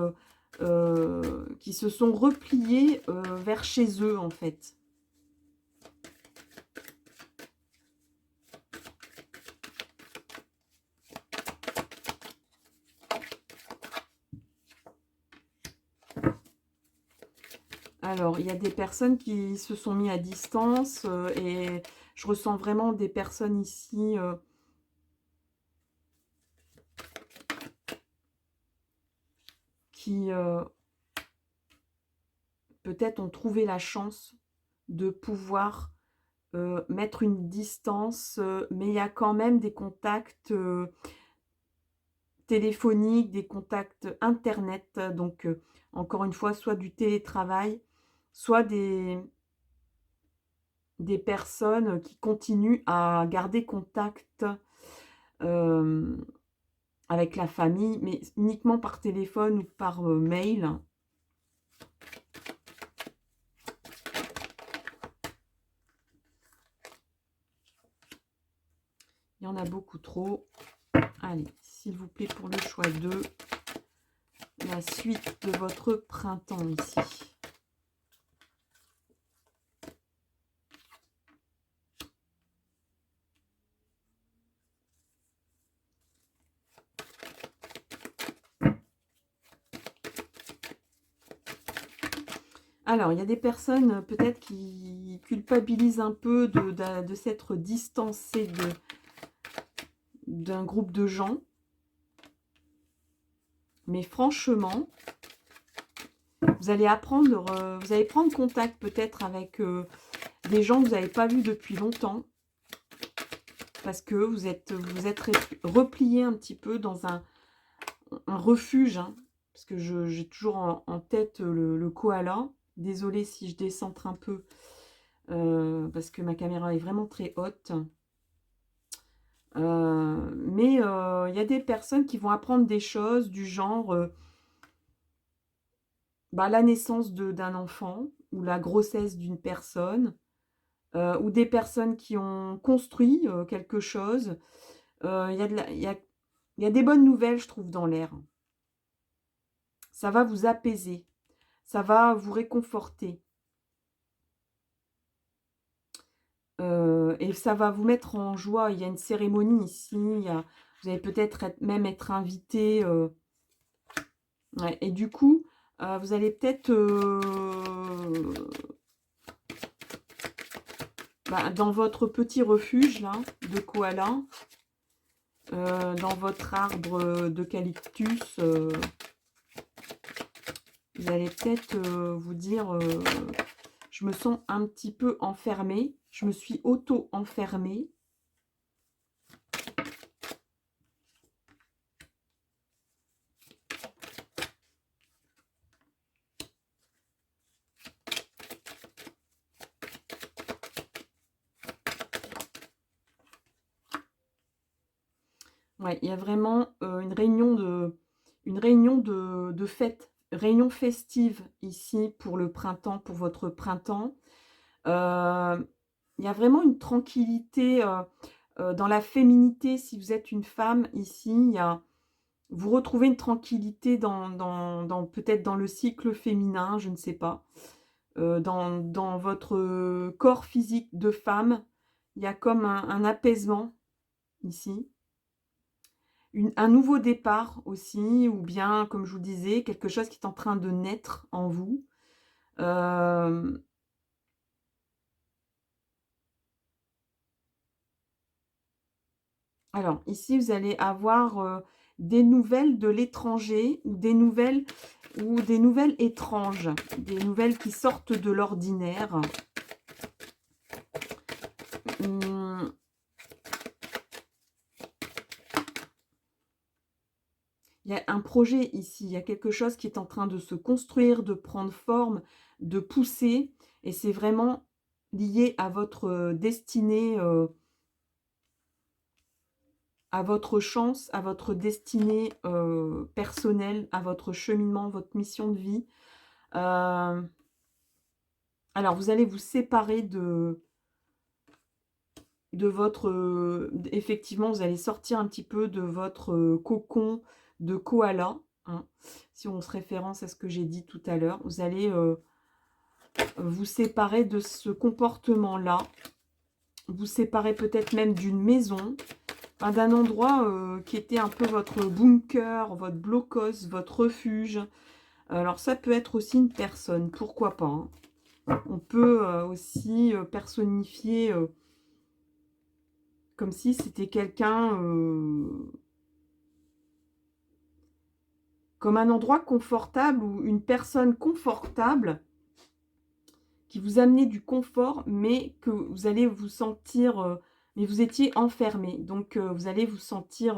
qui se sont repliés vers chez eux, en fait. Alors, il y a des personnes qui se sont mis à distance et je ressens vraiment des personnes ici qui peut-être ont trouvé la chance de pouvoir mettre une distance, mais il y a quand même des contacts téléphoniques, des contacts internet, donc encore une fois, soit du télétravail, soit des personnes qui continuent à garder contact, hem, avec la famille, mais uniquement par téléphone ou par, mail. Il y en a beaucoup trop. Allez, s'il vous plaît, pour le choix 2, la suite de votre printemps ici. Alors, il y a des personnes peut-être qui culpabilisent un peu de s'être distancées d'un groupe de gens. Mais franchement, vous allez apprendre, vous allez prendre contact peut-être avec des gens que vous n'avez pas vus depuis longtemps. Parce que vous êtes replié un petit peu dans un refuge. Hein, parce que j'ai toujours en tête le koala. Désolée si je décentre un peu. Parce que ma caméra est vraiment très haute. Mais il y a des personnes qui vont apprendre des choses du genre la naissance d'un enfant ou la grossesse d'une personne ou des personnes qui ont construit quelque chose. Il y a des bonnes nouvelles, je trouve, dans l'air. Ça va vous apaiser. Ça va vous réconforter. Et ça va vous mettre en joie. Il y a une cérémonie ici. Vous allez peut-être même être invité. Ouais, et du coup, vous allez peut-être dans votre petit refuge là, de koala, dans votre arbre d'eucalyptus, vous allez peut-être vous dire je me sens un petit peu enfermée, je me suis auto-enfermée. Ouais, il y a vraiment une réunion de fête, réunion festive ici pour le printemps, pour votre printemps. Il y a vraiment une tranquillité dans la féminité. Si vous êtes une femme ici, vous retrouvez une tranquillité peut-être dans le cycle féminin, je ne sais pas. Dans votre corps physique de femme, il y a comme un apaisement ici. Un nouveau départ aussi, ou bien, comme je vous disais, quelque chose qui est en train de naître en vous. Alors, ici, vous allez avoir des nouvelles de l'étranger, ou des nouvelles étranges, des nouvelles qui sortent de l'ordinaire. Il y a un projet ici, il y a quelque chose qui est en train de se construire, de prendre forme, de pousser. Et c'est vraiment lié à votre destinée, à votre chance, à votre destinée personnelle, à votre cheminement, votre mission de vie. Alors, vous allez vous séparer de votre... effectivement, vous allez sortir un petit peu de votre cocon de koala. Hein, si on se référence à ce que j'ai dit tout à l'heure, vous allez vous séparer de ce comportement-là. Vous séparer peut-être même d'une maison, d'un endroit qui était un peu votre bunker, votre blocos, votre refuge. Alors, ça peut être aussi une personne, pourquoi pas, hein. On peut aussi personnifier comme si c'était quelqu'un, comme un endroit confortable ou une personne confortable qui vous amenait du confort, mais que vous allez vous sentir, mais vous étiez enfermé. Donc, vous allez vous sentir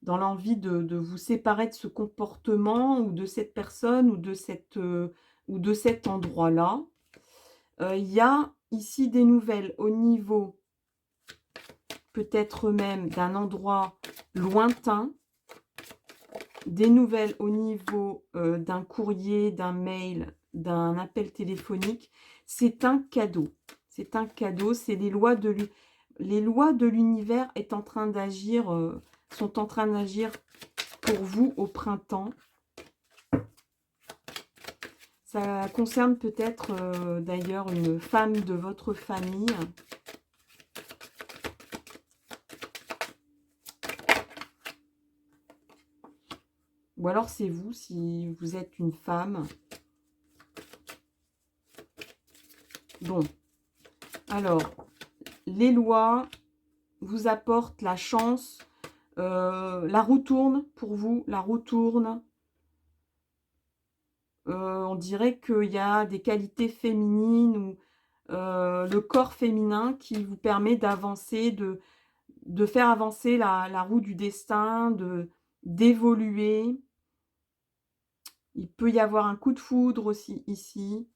dans l'envie de vous séparer de ce comportement ou de cette personne ou de cet endroit-là. Il y a ici des nouvelles au niveau peut-être même d'un endroit lointain, des nouvelles au niveau d'un courrier, d'un mail, d'un appel téléphonique. C'est un cadeau. C'est un cadeau. C'est les lois de l'univers est en train d'agir, sont en train d'agir pour vous au printemps. Ça concerne peut-être d'ailleurs une femme de votre famille. Ou alors c'est vous, si vous êtes une femme. Bon, alors, les lois vous apportent la chance. La roue tourne pour vous, la roue tourne. On dirait qu'il y a des qualités féminines ou le corps féminin qui vous permet d'avancer, de faire avancer la roue du destin, d'évoluer. Il peut y avoir un coup de foudre aussi ici.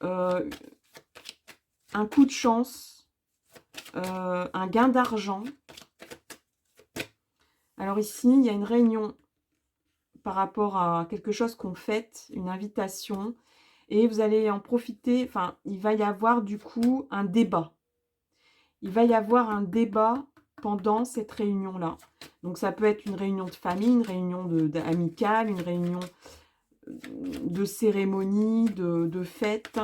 Un coup de chance. Un gain d'argent. Alors ici, il y a une réunion par rapport à quelque chose qu'on fête, une invitation. Et vous allez en profiter, enfin, il va y avoir du coup un débat. Il va y avoir un débat pendant cette réunion-là. Donc ça peut être une réunion de famille, une réunion amicale, une réunion de cérémonie, de fête.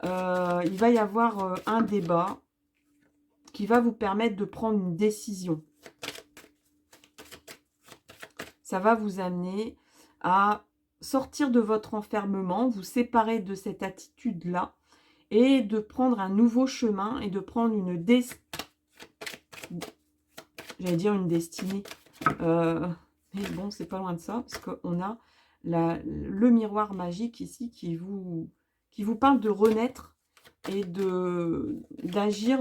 Il va y avoir un débat qui va vous permettre de prendre une décision. Ça va vous amener à sortir de votre enfermement, vous séparer de cette attitude-là et de prendre un nouveau chemin et de prendre une destinée. Mais bon, c'est pas loin de ça parce qu'on a le miroir magique ici qui vous parle de renaître et d'agir,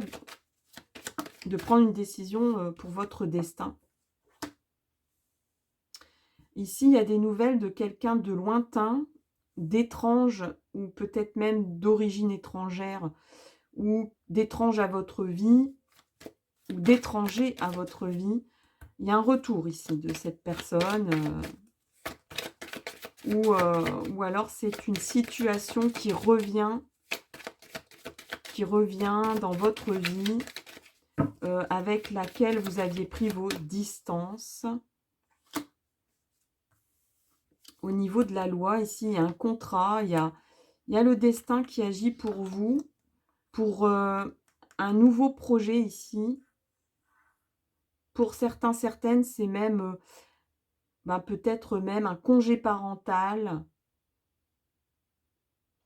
de prendre une décision pour votre destin. Ici, il y a des nouvelles de quelqu'un de lointain, d'étrange ou peut-être même d'origine étrangère ou d'étrange à votre vie ou d'étranger à votre vie. Il y a un retour ici de cette personne ou alors c'est une situation qui revient dans votre vie avec laquelle vous aviez pris vos distances. Au niveau de la loi, ici, il y a un contrat, il y a le destin qui agit pour vous, pour un nouveau projet ici. Pour certains, certaines, c'est même peut-être même un congé parental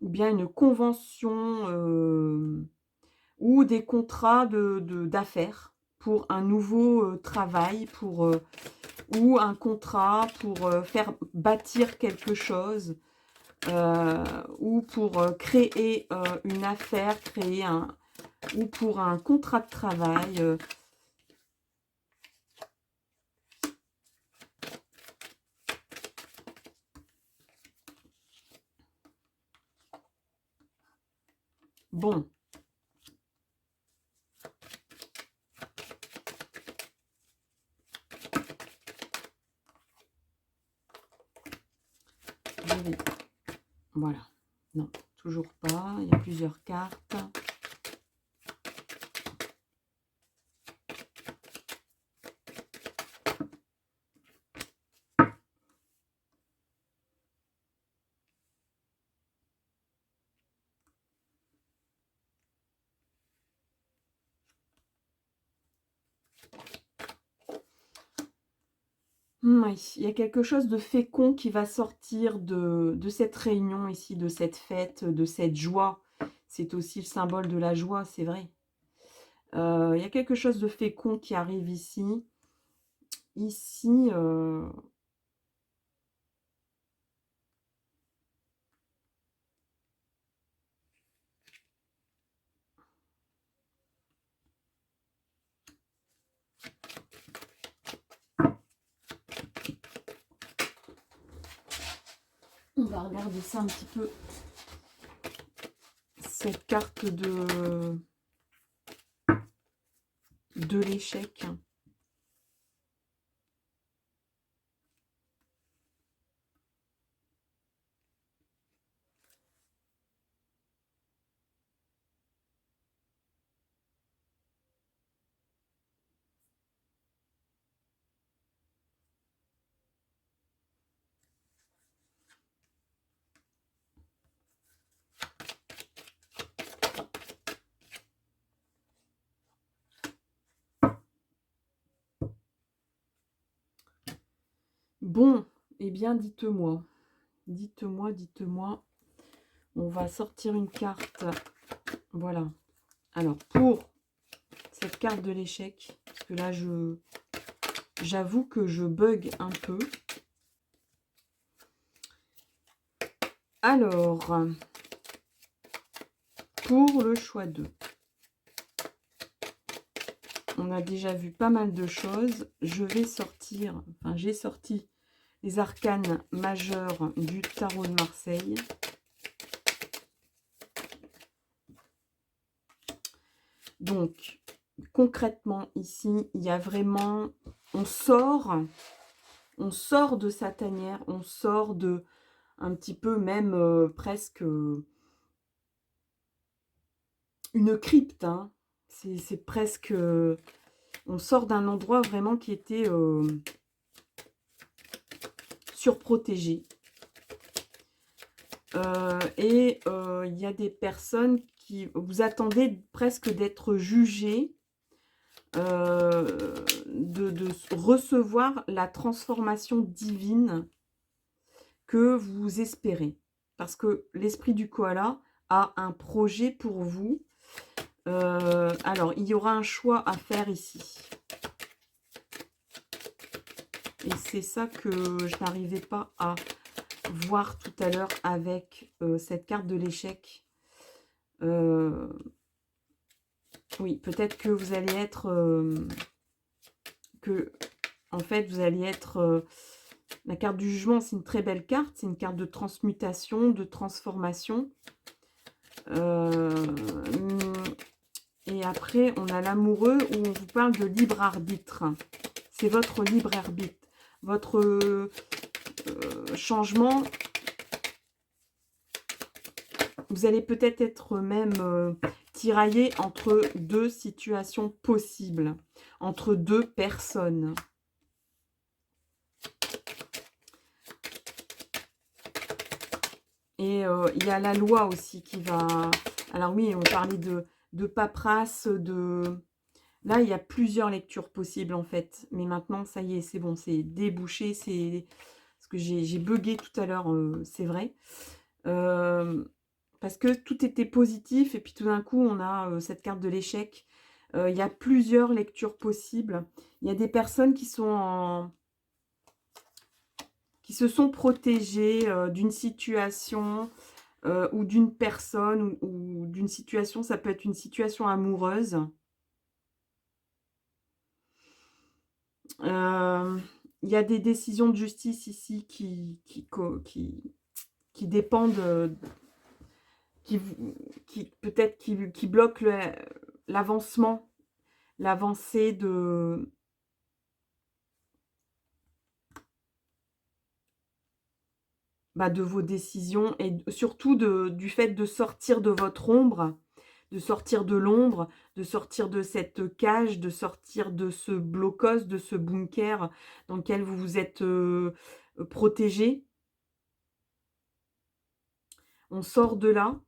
ou bien une convention ou des contrats d'affaires pour un nouveau travail, ou un contrat pour faire bâtir quelque chose. Ou pour créer une affaire, ou pour un contrat de travail. Bon. Voilà. Non, toujours pas. Il y a plusieurs cartes. Oui, il y a quelque chose de fécond qui va sortir de cette réunion ici, de cette fête, de cette joie. C'est aussi le symbole de la joie, c'est vrai. Il y a quelque chose de fécond qui arrive ici. Ici, on va regarder ça un petit peu. Cette carte de l'échec. Bon, eh bien, dites-moi. Dites-moi, dites-moi. On va sortir une carte. Voilà. Alors, pour cette carte de l'échec, parce que là, j'avoue que je bug un peu. Alors, pour le choix 2, on a déjà vu pas mal de choses. Je vais sortir, enfin, j'ai sorti les arcanes majeurs du tarot de Marseille. Donc, concrètement, ici, il y a vraiment... On sort de sa tanière, on sort de un petit peu même presque une crypte. Hein. C'est presque... on sort d'un endroit vraiment qui était surprotégé. Il y a des personnes qui... Vous attendez presque d'être jugées, de recevoir la transformation divine que vous espérez. Parce que l'esprit du koala a un projet pour vous. Alors, il y aura un choix à faire ici. Et c'est ça que je n'arrivais pas à voir tout à l'heure avec cette carte de l'échec. Oui, peut-être que vous allez être... en fait, vous allez être... la carte du jugement, c'est une très belle carte. C'est une carte de transmutation, de transformation. Et après, on a l'amoureux où on vous parle de libre arbitre. C'est votre libre arbitre. Votre changement. Vous allez peut-être être même tiraillé entre deux situations possibles. Entre deux personnes. Et il y a la loi aussi qui va... Alors oui, on parlait de paperasse, de... Là, il y a plusieurs lectures possibles en fait. Mais maintenant, ça y est, c'est bon, c'est débouché. C'est parce que j'ai bugué tout à l'heure, c'est vrai. Parce que tout était positif et puis tout d'un coup, on a cette carte de l'échec. Il y a plusieurs lectures possibles. Il y a des personnes qui sont qui se sont protégées d'une situation ou d'une personne ou d'une situation. Ça peut être une situation amoureuse. Il y a des décisions de justice ici qui dépendent, qui peut-être qui bloquent l'avancement, l'avancée de vos décisions et surtout du fait de sortir de votre ombre, de sortir de l'ombre, de sortir de cette cage, de sortir de ce blocos, de ce bunker dans lequel vous vous êtes protégé. On sort de là.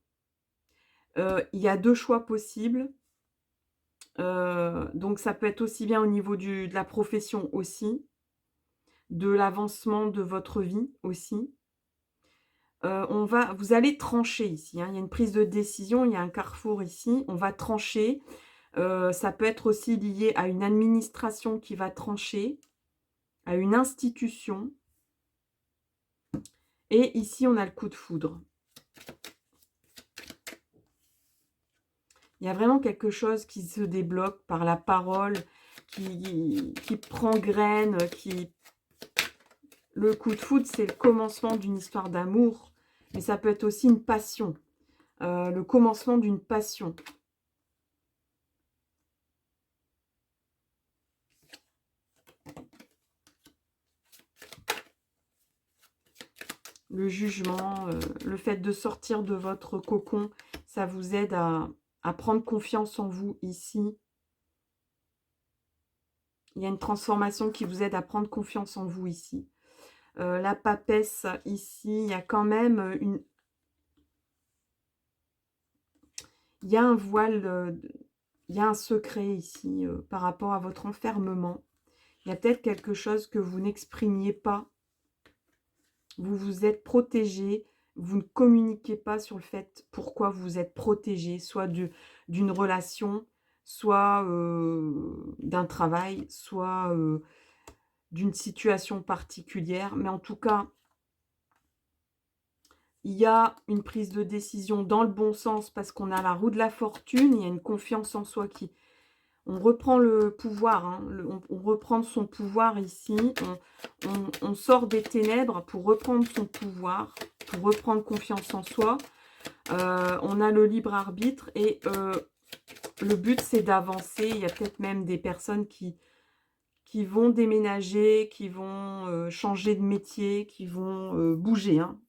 Il y a deux choix possibles. Donc ça peut être aussi bien au niveau de la profession aussi. de l'avancement de votre vie aussi. Vous allez trancher ici, hein. Il y a une prise de décision, il y a un carrefour ici. On va trancher. Ça peut être aussi lié à une administration qui va trancher, à une institution. Et ici, on a le coup de foudre. Il y a vraiment quelque chose qui se débloque par la parole, qui prend graine, Le coup de foudre, c'est le commencement d'une histoire d'amour, mais ça peut être aussi une passion. Le commencement d'une passion. Le jugement, le fait de sortir de votre cocon, ça vous aide à prendre confiance en vous ici. Il y a une transformation qui vous aide à prendre confiance en vous ici. La papesse ici, il y a quand même il y a un voile, il y a un secret ici par rapport à votre enfermement. Il y a peut-être quelque chose que vous n'exprimiez pas. Vous vous êtes protégé. Vous ne communiquez pas sur le fait pourquoi vous êtes protégé, soit d'une relation, soit d'un travail, soit d'une situation particulière. Mais en tout cas, il y a une prise de décision dans le bon sens parce qu'on a la roue de la fortune. Il y a une confiance en soi qui... On reprend le pouvoir, hein, on reprend son pouvoir ici. On sort des ténèbres pour reprendre son pouvoir, pour reprendre confiance en soi. On a le libre arbitre et le but, c'est d'avancer. Il y a peut-être même des personnes qui vont déménager, qui vont changer de métier, qui vont bouger. Hein.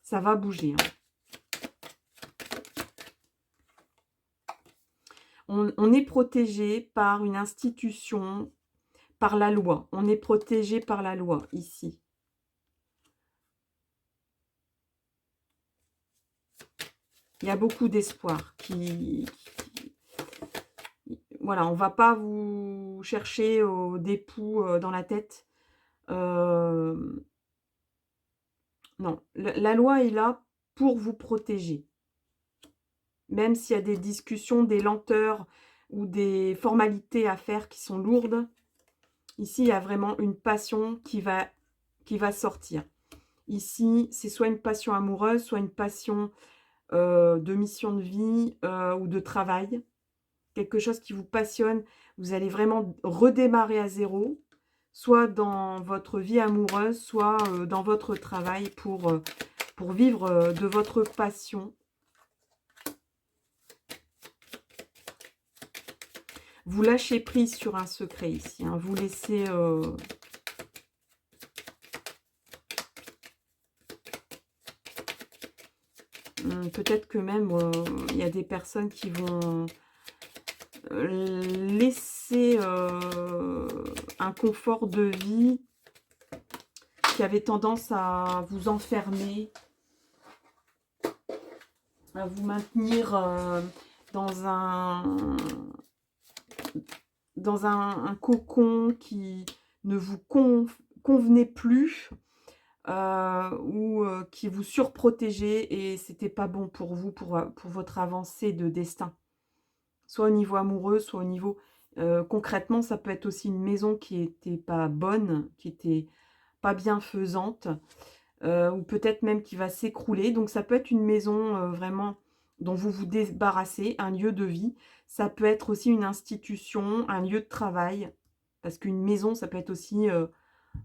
Ça va bouger. Hein. On est protégé par une institution, par la loi. On est protégé par la loi, ici. Il y a beaucoup d'espoir voilà, on ne va pas vous chercher des poux dans la tête. Non, la loi est là pour vous protéger. Même s'il y a des discussions, des lenteurs ou des formalités à faire qui sont lourdes, ici, il y a vraiment une passion qui va sortir. Ici, c'est soit une passion amoureuse, soit une passion de mission de vie ou de travail. Quelque chose qui vous passionne. Vous allez vraiment redémarrer à zéro, soit dans votre vie amoureuse, soit dans votre travail pour vivre de votre passion. Vous lâchez prise sur un secret ici. Hein. Vous laissez... peut-être que même il y a des personnes qui vont laisser un confort de vie qui avait tendance à vous enfermer, à vous maintenir dans un cocon qui ne vous convenait plus ou qui vous surprotégeait et c'était pas bon pour vous, pour votre avancée de destin. Soit au niveau amoureux, soit au niveau... concrètement, ça peut être aussi une maison qui était pas bonne, qui était pas bienfaisante, ou peut-être même qui va s'écrouler. Donc ça peut être une maison vraiment dont vous vous débarrassez, un lieu de vie. Ça peut être aussi une institution, un lieu de travail, parce qu'une maison, ça peut être aussi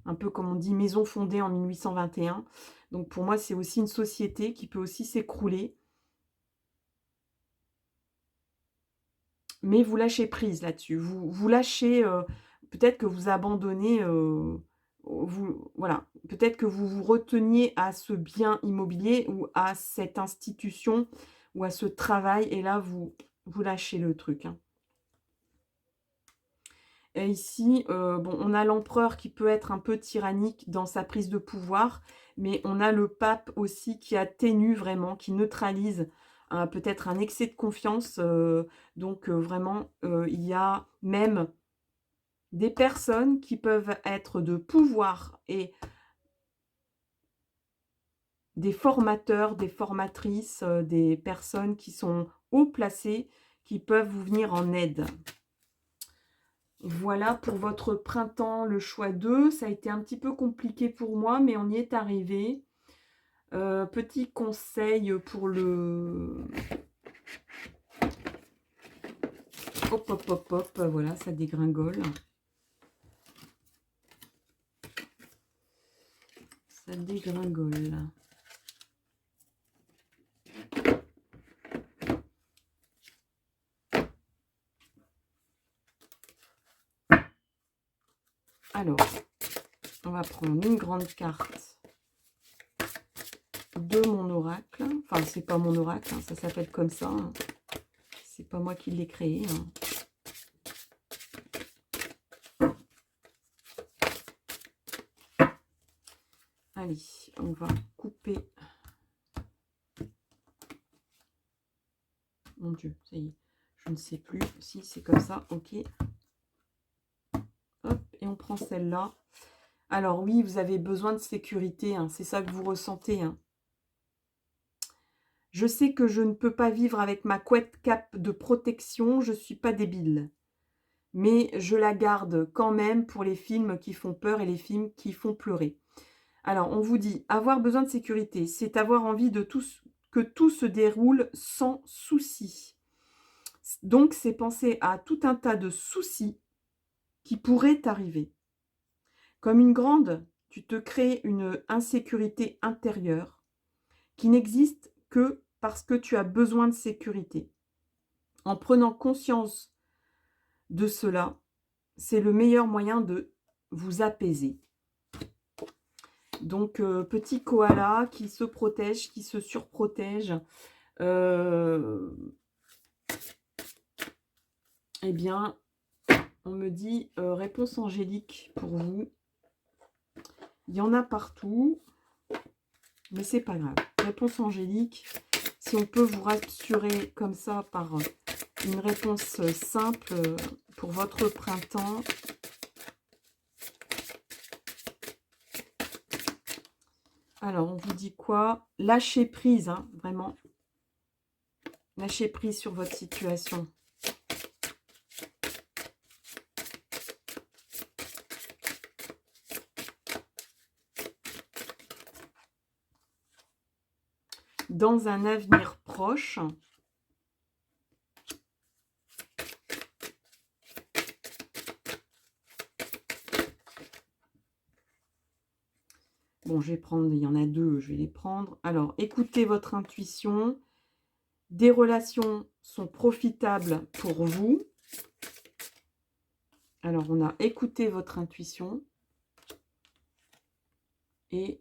un peu comme on dit, maison fondée en 1821. Donc pour moi, c'est aussi une société qui peut aussi s'écrouler. Mais vous lâchez prise là-dessus. Vous lâchez, peut-être que vous abandonnez, voilà, peut-être que vous vous reteniez à ce bien immobilier ou à cette institution ou à ce travail. Et là, vous lâchez le truc. Hein. Et ici, bon, on a l'empereur qui peut être un peu tyrannique dans sa prise de pouvoir, mais on a le pape aussi qui atténue vraiment, qui neutralise peut-être un excès de confiance. Donc vraiment, il y a même des personnes qui peuvent être de pouvoir et des formateurs, des formatrices, des personnes qui sont haut placées, qui peuvent vous venir en aide. Voilà pour votre printemps, le choix 2. Ça a été un petit peu compliqué pour moi, mais on y est arrivé. Petit conseil pour le... Hop, hop, hop, hop, voilà, ça dégringole. Ça dégringole. Alors, on va prendre une grande carte de mon oracle. Enfin, c'est pas mon oracle, hein, ça s'appelle comme ça. Hein. C'est pas moi qui l'ai créé. Hein. Allez, on va couper. Mon Dieu, ça y est. Je ne sais plus si c'est comme ça. Ok. Hop, et on prend celle-là. Alors oui, vous avez besoin de sécurité. Hein, c'est ça que vous ressentez. Hein. Je sais que je ne peux pas vivre avec ma couette cape de protection. Je ne suis pas débile. Mais je la garde quand même pour les films qui font peur et les films qui font pleurer. Alors, on vous dit, avoir besoin de sécurité, c'est avoir envie de que tout se déroule sans souci. Donc, c'est penser à tout un tas de soucis qui pourraient t'arriver. Comme une grande, tu te crées une insécurité intérieure qui n'existe que parce que tu as besoin de sécurité. En prenant conscience de cela, c'est le meilleur moyen de vous apaiser. Donc, petit koala qui se protège, qui se surprotège, eh bien, on me dit réponse angélique pour vous. Il y en a partout, mais c'est pas grave. Réponse angélique, si on peut vous rassurer comme ça par une réponse simple pour votre printemps. Alors, on vous dit quoi? Lâchez prise, hein, vraiment. Lâchez prise sur votre situation. Dans un avenir proche, bon, je vais prendre, il y en a deux, je vais les prendre. Alors, écoutez votre intuition. Des relations sont profitables pour vous. Alors, on a écouté votre intuition. Et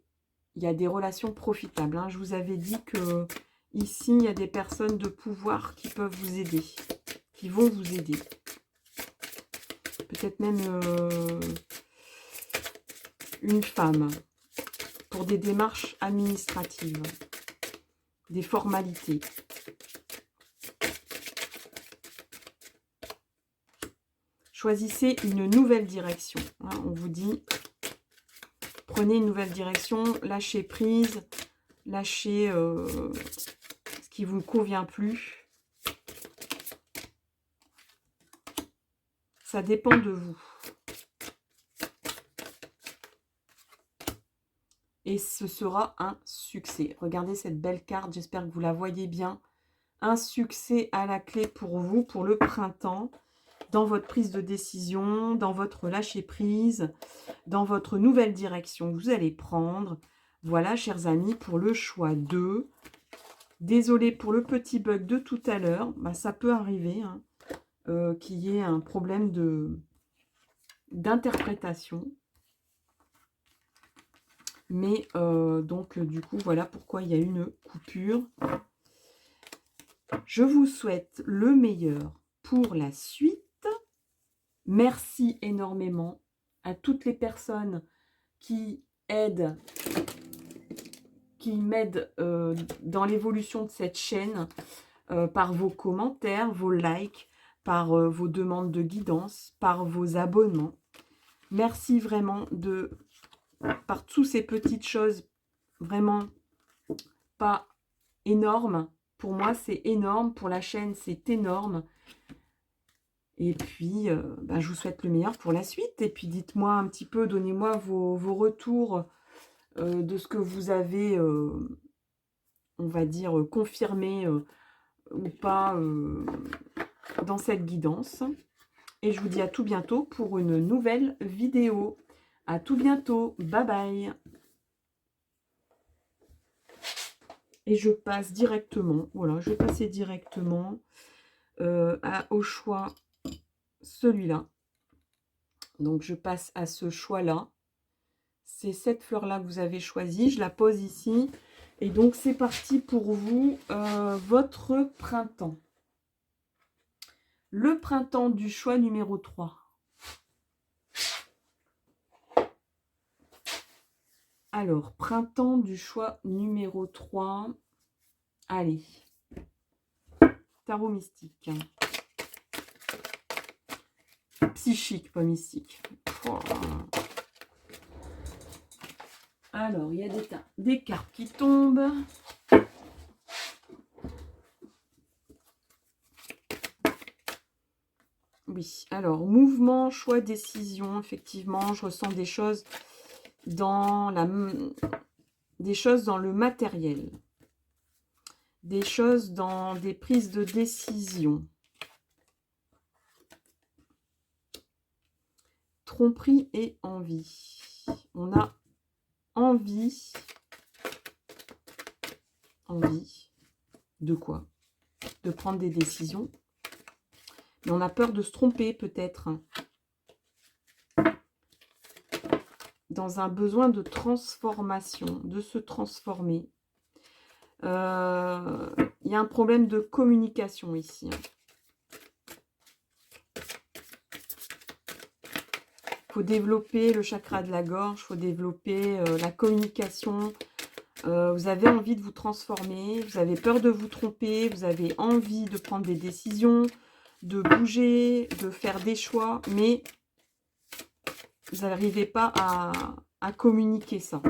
il y a des relations profitables. Hein. Je vous avais dit que ici, il y a des personnes de pouvoir qui peuvent vous aider. Qui vont vous aider. Peut-être même une femme. Pour des démarches administratives. Des formalités. Choisissez une nouvelle direction. Hein, on vous dit, prenez une nouvelle direction, lâchez prise, lâchez ce qui ne vous convient plus. Ça dépend de vous. Et ce sera un succès. Regardez cette belle carte, j'espère que vous la voyez bien. Un succès à la clé pour vous, pour le printemps. Dans votre prise de décision, dans votre lâcher-prise, dans votre nouvelle direction que vous allez prendre. Voilà, chers amis, pour le choix 2. Désolée pour le petit bug de tout à l'heure. Bah, ça peut arriver hein, qu'il y ait un problème d'interprétation. Mais donc, du coup, voilà pourquoi il y a une coupure. Je vous souhaite le meilleur pour la suite. Merci énormément à toutes les personnes qui m'aident dans l'évolution de cette chaîne par vos commentaires, vos likes, par vos demandes de guidance, par vos abonnements. Merci vraiment par toutes ces petites choses, vraiment pas énormes. Pour moi, c'est énorme. Pour la chaîne, c'est énorme. Et puis, je vous souhaite le meilleur pour la suite. Et puis, dites-moi un petit peu, donnez-moi vos retours de ce que vous avez, on va dire, confirmé ou pas dans cette guidance. Et je vous dis à tout bientôt pour une nouvelle vidéo. À tout bientôt. Bye bye. Et je passe directement, voilà, je vais passer directement au choix celui-là. Donc, je passe à ce choix-là. C'est cette fleur-là que vous avez choisie. Je la pose ici. Et donc, c'est parti pour vous, votre printemps. Le printemps du choix numéro 3. Alors, printemps du choix numéro 3. Allez. Tarot mystique. Psychique, pas mystique. Oh. Alors, il y a des cartes qui tombent. Oui, alors, mouvement, choix, décision. Effectivement, je ressens des choses dans le matériel. Des choses dans des prises de décision. Tromperie et envie. On a envie de quoi? De prendre des décisions. Mais on a peur de se tromper peut-être. Dans un besoin de transformation, de se transformer. Il y a un problème de communication ici. Il faut développer le chakra de la gorge, il faut développer la communication. Vous avez envie de vous transformer, vous avez peur de vous tromper, vous avez envie de prendre des décisions, de bouger, de faire des choix, mais vous n'arrivez pas à communiquer ça.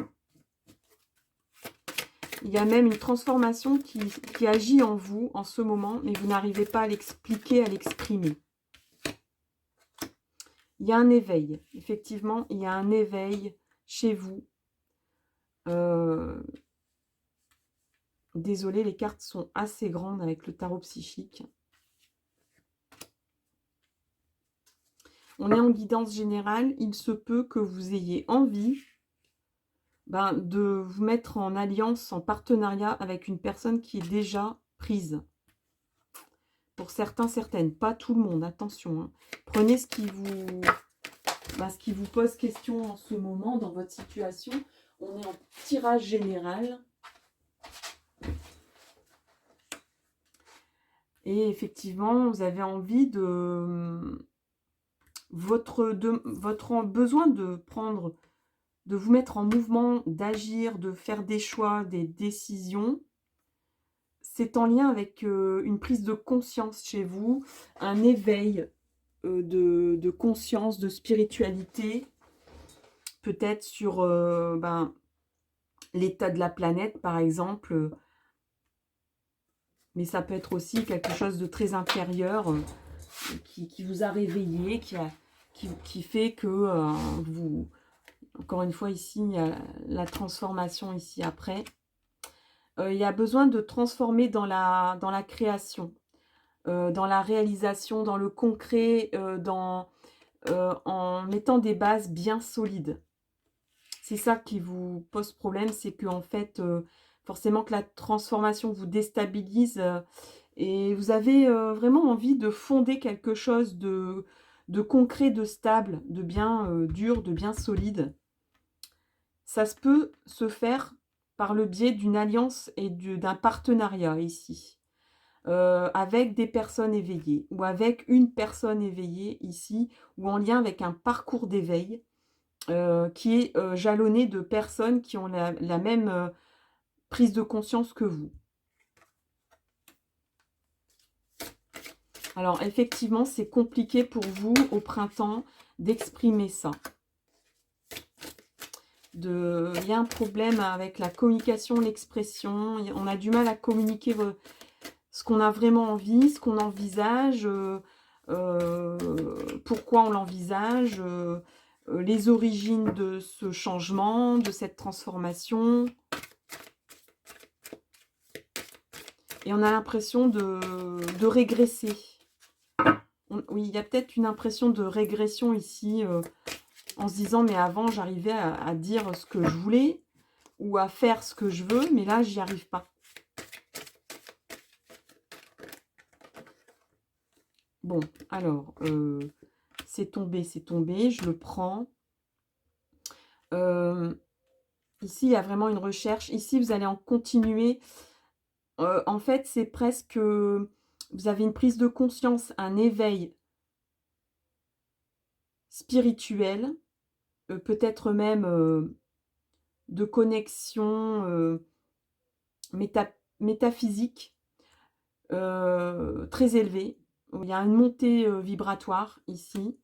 Il y a même une transformation qui agit en vous en ce moment, mais vous n'arrivez pas à l'expliquer, à l'exprimer. Il y a un éveil. Effectivement, il y a un éveil chez vous. Désolée, les cartes sont assez grandes avec le tarot psychique. On est en guidance générale. Il se peut que vous ayez envie de vous mettre en alliance, en partenariat avec une personne qui est déjà prise. Pour certains, certaines. Pas tout le monde, attention. Hein. Prenez ce qui vous pose question en ce moment dans votre situation. On est en tirage général. Et effectivement, vous avez envie de... Votre besoin de vous mettre en mouvement, d'agir, de faire des choix, des décisions, c'est en lien avec une prise de conscience chez vous, un éveil de conscience, de spiritualité, peut-être sur l'état de la planète, par exemple, mais ça peut être aussi quelque chose de très intérieur qui vous a réveillé, qui fait que vous... Encore une fois, ici, il y a la transformation ici après. Il y a besoin de transformer dans la création, dans la réalisation, dans le concret, en mettant des bases bien solides. C'est ça qui vous pose problème, c'est que en fait, forcément que la transformation vous déstabilise et vous avez vraiment envie de fonder quelque chose de concret, de stable, de bien dur, de bien solide. Ça peut se faire par le biais d'une alliance et d'un partenariat ici, avec des personnes éveillées ou avec une personne éveillée ici, ou en lien avec un parcours d'éveil qui est jalonné de personnes qui ont la même prise de conscience que vous. Alors effectivement, c'est compliqué pour vous au printemps d'exprimer ça. Il y a un problème avec la communication, l'expression. On a du mal à communiquer ce qu'on a vraiment envie, ce qu'on envisage, pourquoi on l'envisage, les origines de ce changement, de cette transformation. Et on a l'impression de régresser. Oui, il y a peut-être une impression de régression ici, en se disant, mais avant, j'arrivais à dire ce que je voulais ou à faire ce que je veux, mais là, j'y arrive pas. Bon, alors, c'est tombé, je le prends. Ici, il y a vraiment une recherche. Ici, vous allez en continuer. En fait, c'est presque... vous avez une prise de conscience, un éveil spirituel, peut-être même de connexion métaphysique très élevée. Il y a une montée vibratoire ici.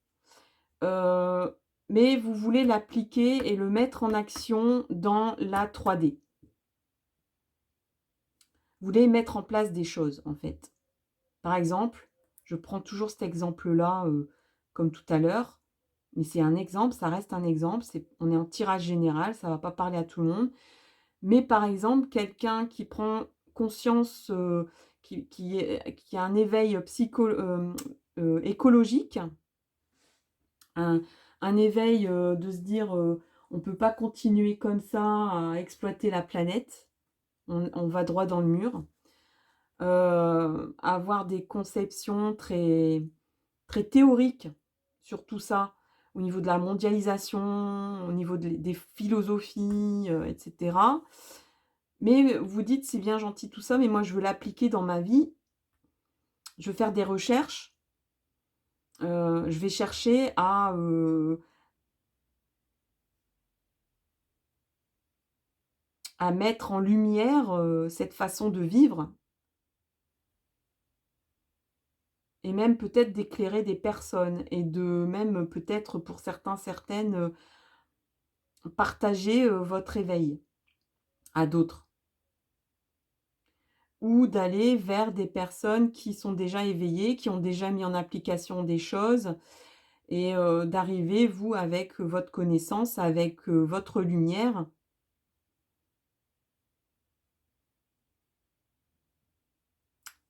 Mais vous voulez l'appliquer et le mettre en action dans la 3D. Vous voulez mettre en place des choses, en fait. Par exemple, je prends toujours cet exemple-là, comme tout à l'heure, mais c'est un exemple, ça reste un exemple, on est en tirage général, ça ne va pas parler à tout le monde. Mais par exemple, quelqu'un qui prend conscience, qui a un éveil écologique, un éveil de se dire on ne peut pas continuer comme ça à exploiter la planète, on va droit dans le mur. Avoir des conceptions très, très théoriques sur tout ça, au niveau de la mondialisation, au niveau des philosophies, etc. Mais vous dites, c'est bien gentil tout ça, mais moi je veux l'appliquer dans ma vie. Je veux faire des recherches. Je vais chercher à mettre en lumière cette façon de vivre. Et même peut-être d'éclairer des personnes. Et de même peut-être pour certains, certaines, partager votre éveil à d'autres. Ou d'aller vers des personnes qui sont déjà éveillées, qui ont déjà mis en application des choses. Et d'arriver, vous, avec votre connaissance, avec votre lumière.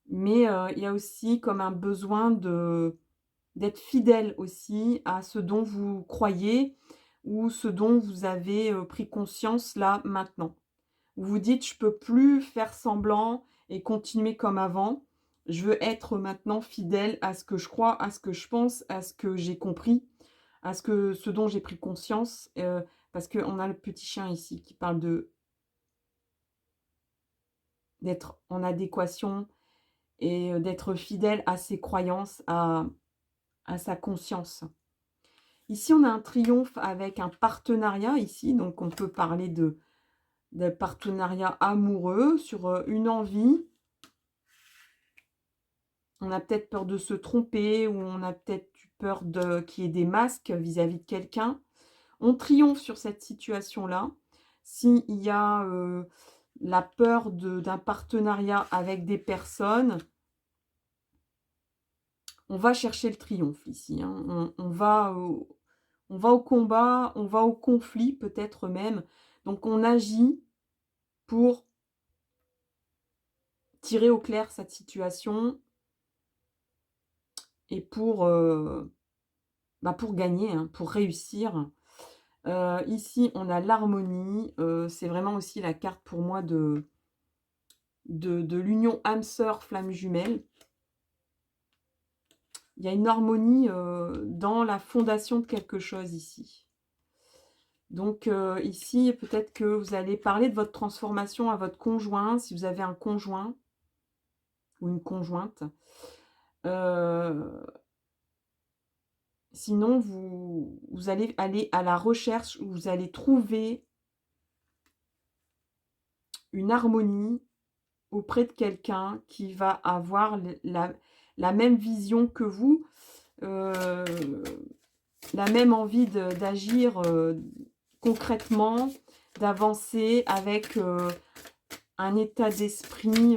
Mais il y a aussi comme un besoin d'être fidèle aussi à ce dont vous croyez ou ce dont vous avez pris conscience là, maintenant. Vous vous dites, je ne peux plus faire semblant et continuer comme avant. Je veux être maintenant fidèle à ce que je crois, à ce que je pense, à ce que j'ai compris, à ce dont j'ai pris conscience. Parce qu'on a le petit chien ici qui parle d'être en adéquation et d'être fidèle à ses croyances, à sa conscience. Ici, on a un triomphe avec un partenariat ici, donc on peut parler de partenariat amoureux sur une envie. On a peut-être peur de se tromper ou on a peut-être peur qu'il y ait des masques vis-à-vis de quelqu'un. On triomphe sur cette situation-là. S'il y a la peur d'un partenariat avec des personnes, on va chercher le triomphe ici. Hein. On va au combat, on va au conflit peut-être même. Donc on agit pour tirer au clair cette situation et pour gagner, hein, pour réussir. Ici, on a l'harmonie. C'est vraiment aussi la carte pour moi de l'union âme-sœur flamme jumelle. Il y a une harmonie dans la fondation de quelque chose ici. Donc ici, peut-être que vous allez parler de votre transformation à votre conjoint, si vous avez un conjoint ou une conjointe. Sinon, vous allez aller à la recherche où vous allez trouver une harmonie auprès de quelqu'un qui va avoir la même vision que vous, la même envie d'agir concrètement, d'avancer avec un état d'esprit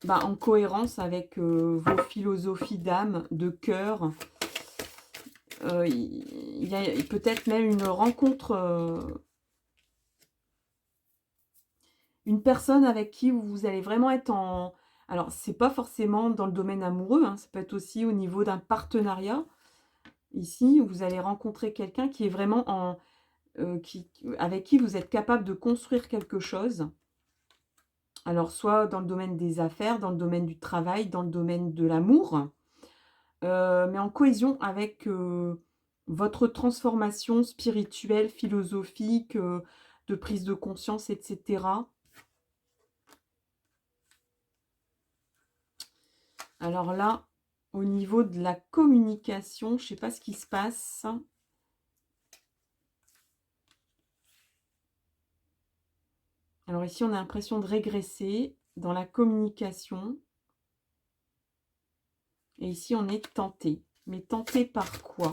en cohérence avec vos philosophies d'âme, de cœur. Il y a peut-être même une rencontre, une personne avec qui vous allez vraiment être en... Alors, c'est pas forcément dans le domaine amoureux, hein, ça peut être aussi au niveau d'un partenariat. Ici, vous allez rencontrer quelqu'un qui est vraiment avec qui vous êtes capable de construire quelque chose. Alors, soit dans le domaine des affaires, dans le domaine du travail, dans le domaine de l'amour, mais en cohésion avec votre transformation spirituelle, philosophique, de prise de conscience, etc. Alors là, au niveau de la communication, je ne sais pas ce qui se passe. Alors ici, on a l'impression de régresser dans la communication. Et ici, on est tenté. Mais tenté par quoi?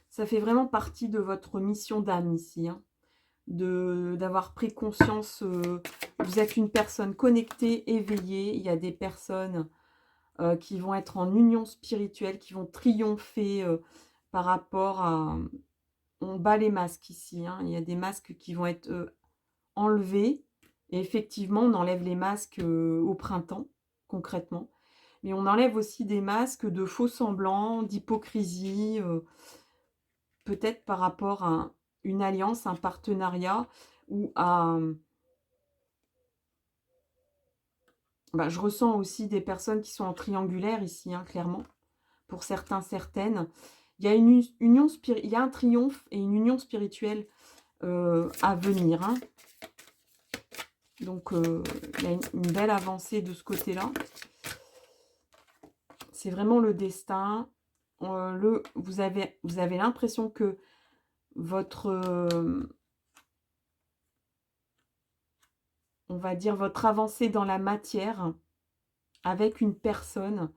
Ça fait vraiment partie de votre mission d'âme ici, hein, d'avoir pris conscience, vous êtes une personne connectée, éveillée. Il y a des personnes qui vont être en union spirituelle, qui vont triompher par rapport à... On bat les masques ici, hein. Il y a des masques qui vont être enlevés. Et effectivement, on enlève les masques au printemps, concrètement. Mais on enlève aussi des masques de faux semblants, d'hypocrisie, peut-être par rapport à une alliance, un partenariat, ou à... je ressens aussi des personnes qui sont en triangulaire ici, hein, clairement. Pour certains, certaines. Il y a il y a un triomphe et une union spirituelle à venir, hein. Donc, il y a une belle avancée de ce côté-là. C'est vraiment le destin. Vous avez l'impression que votre... on va dire votre avancée dans la matière avec une personne.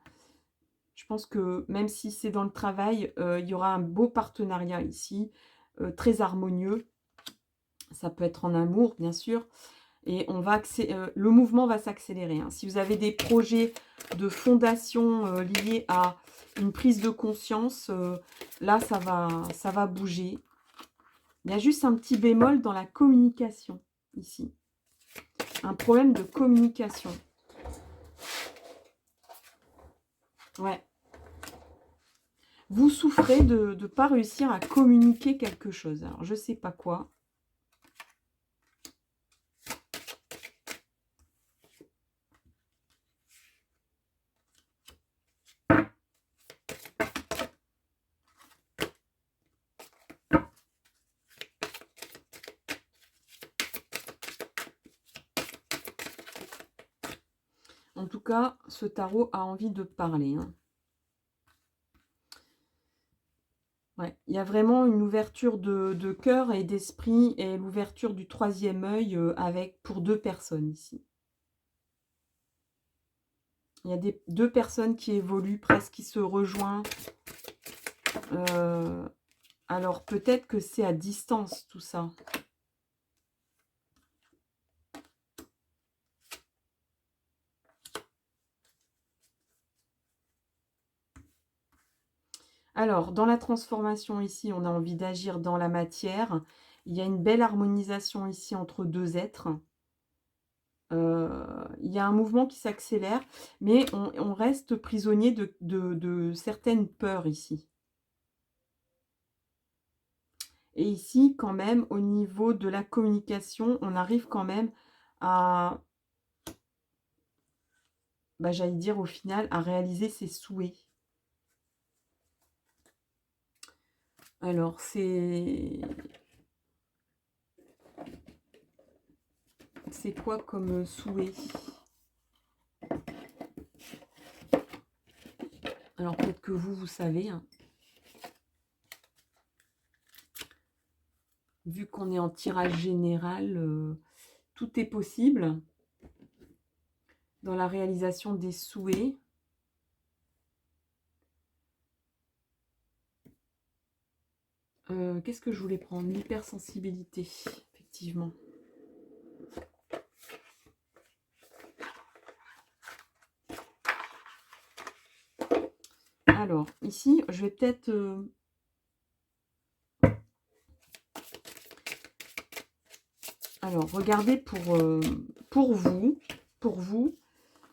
Je pense que même si c'est dans le travail, il y aura un beau partenariat ici, très harmonieux. Ça peut être en amour, bien sûr. Et le mouvement va s'accélérer, hein. Si vous avez des projets de fondation liés à une prise de conscience, là, ça va bouger. Il y a juste un petit bémol dans la communication, ici. Un problème de communication. Ouais. Vous souffrez de ne pas réussir à communiquer quelque chose. Alors, je ne sais pas quoi. En tout cas, ce tarot a envie de parler, hein. Ouais, il y a vraiment une ouverture de cœur et d'esprit et l'ouverture du troisième œil pour deux personnes ici. Il y a deux personnes qui évoluent, presque qui se rejoignent. Alors peut-être que c'est à distance tout ça. Alors, dans la transformation ici, on a envie d'agir dans la matière. Il y a une belle harmonisation ici entre deux êtres. Il y a un mouvement qui s'accélère, mais on reste prisonnier de certaines peurs ici. Et ici, quand même, au niveau de la communication, on arrive quand même à, j'allais dire au final, à réaliser ses souhaits. Alors, c'est quoi comme souhait? Alors peut-être que vous savez, hein. Vu qu'on est en tirage général, tout est possible dans la réalisation des souhaits. Qu'est-ce que je voulais prendre? L'hypersensibilité, effectivement. Alors, ici, je vais peut-être... Alors, regardez pour vous.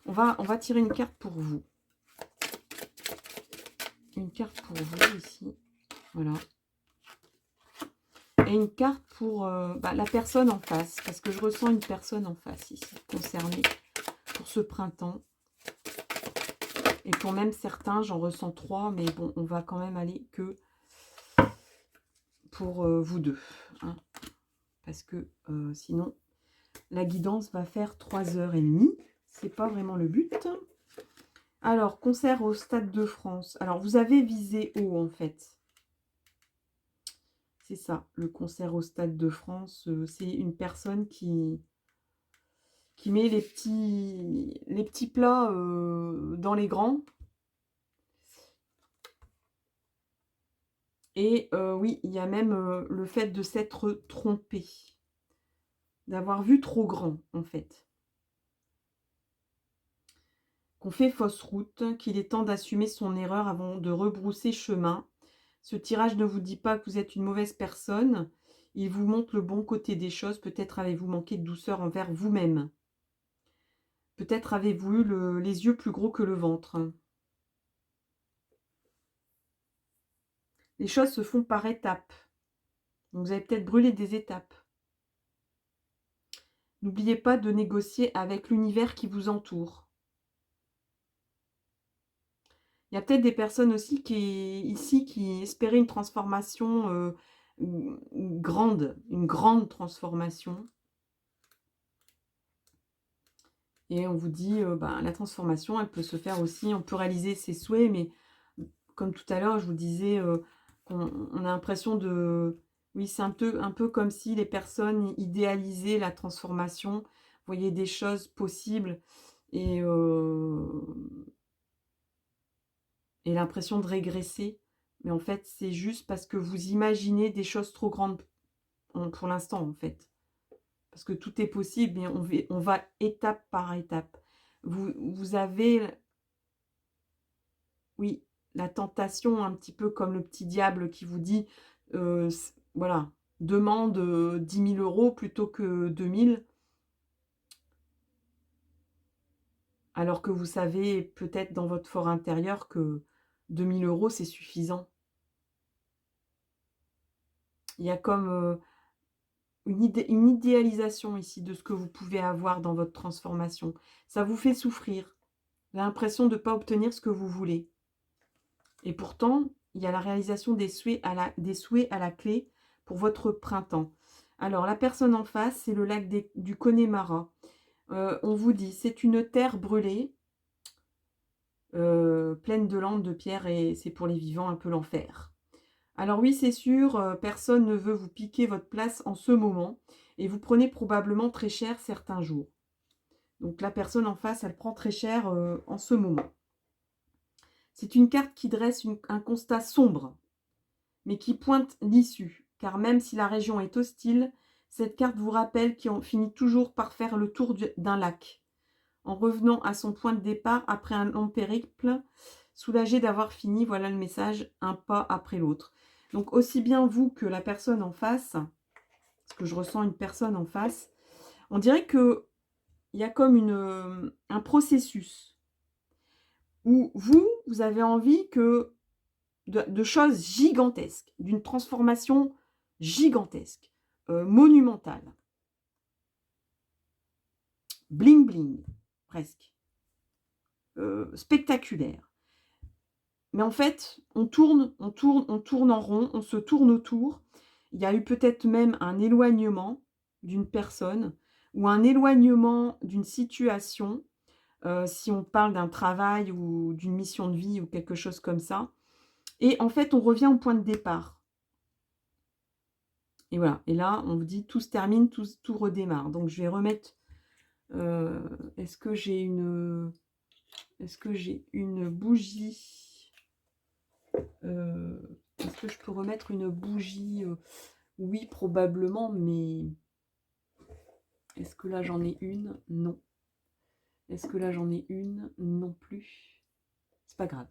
On va tirer une carte pour vous. Une carte pour vous, ici. Voilà. Et une carte pour la personne en face. Parce que je ressens une personne en face, ici, concernée pour ce printemps. Et pour même certains, j'en ressens 3, mais bon, on va quand même aller que pour vous deux. Hein, parce que sinon, la guidance va faire 3h30. C'est pas vraiment le but. Alors, concert au Stade de France. Alors, vous avez visé haut, en fait. C'est ça, le concert au Stade de France. C'est une personne qui met les petits plats dans les grands. Et oui, il y a même le fait de s'être trompé. D'avoir vu trop grand, en fait. Qu'on fait fausse route, qu'il est temps d'assumer son erreur avant de rebrousser chemin. Ce tirage ne vous dit pas que vous êtes une mauvaise personne. Il vous montre le bon côté des choses. Peut-être avez-vous manqué de douceur envers vous-même. Peut-être avez-vous eu les yeux plus gros que le ventre. Les choses se font par étapes. Donc vous avez peut-être brûlé des étapes. N'oubliez pas de négocier avec l'univers qui vous entoure. Il y a peut-être des personnes aussi qui espéraient une transformation grande, une grande transformation. Et on vous dit, la transformation, elle peut se faire aussi, on peut réaliser ses souhaits, mais comme tout à l'heure, je vous disais qu'on a l'impression de... Oui, c'est un peu comme si les personnes idéalisaient la transformation, voyaient des choses possibles et l'impression de régresser. Mais en fait, c'est juste parce que vous imaginez des choses trop grandes pour l'instant, en fait. Parce que tout est possible, mais on va étape par étape. Vous avez, oui, la tentation, un petit peu comme le petit diable qui vous dit, voilà, demande 10 000 € plutôt que 2 000. Alors que vous savez peut-être dans votre fort intérieur que 2 000 €, c'est suffisant. Il y a comme une idéalisation ici de ce que vous pouvez avoir dans votre transformation. Ça vous fait souffrir. Vous avez l'impression de ne pas obtenir ce que vous voulez. Et pourtant, il y a la réalisation des souhaits à la clé pour votre printemps. Alors, la personne en face, c'est le lac du Connemara. On vous dit, c'est une terre brûlée, pleine de landes, de pierres, et c'est pour les vivants un peu l'enfer. Alors oui, c'est sûr, personne ne veut vous piquer votre place en ce moment, et vous prenez probablement très cher certains jours. Donc la personne en face, elle prend très cher en ce moment. C'est une carte qui dresse un constat sombre, mais qui pointe l'issue, car même si la région est hostile, cette carte vous rappelle qu'on finit toujours par faire le tour d'un lac, en revenant à son point de départ après un long périple, soulagé d'avoir fini, voilà le message, un pas après l'autre. Donc aussi bien vous que la personne en face, parce que je ressens une personne en face, on dirait qu'il y a comme un processus où vous avez envie de choses gigantesques, d'une transformation gigantesque, monumentale. Bling bling, presque. Spectaculaire. Mais en fait, on tourne en rond, on se tourne autour. Il y a eu peut-être même un éloignement d'une personne ou un éloignement d'une situation. si on parle d'un travail ou d'une mission de vie ou quelque chose comme ça. Et en fait, on revient au point de départ. Et voilà. Et là, on vous dit tout se termine, tout redémarre. Donc, je vais remettre. Est-ce que j'ai une bougie Est-ce que je peux remettre une bougie oui, probablement, mais est-ce que là j'en ai une? Non. Est-ce que là j'en ai une? Non plus. C'est pas grave.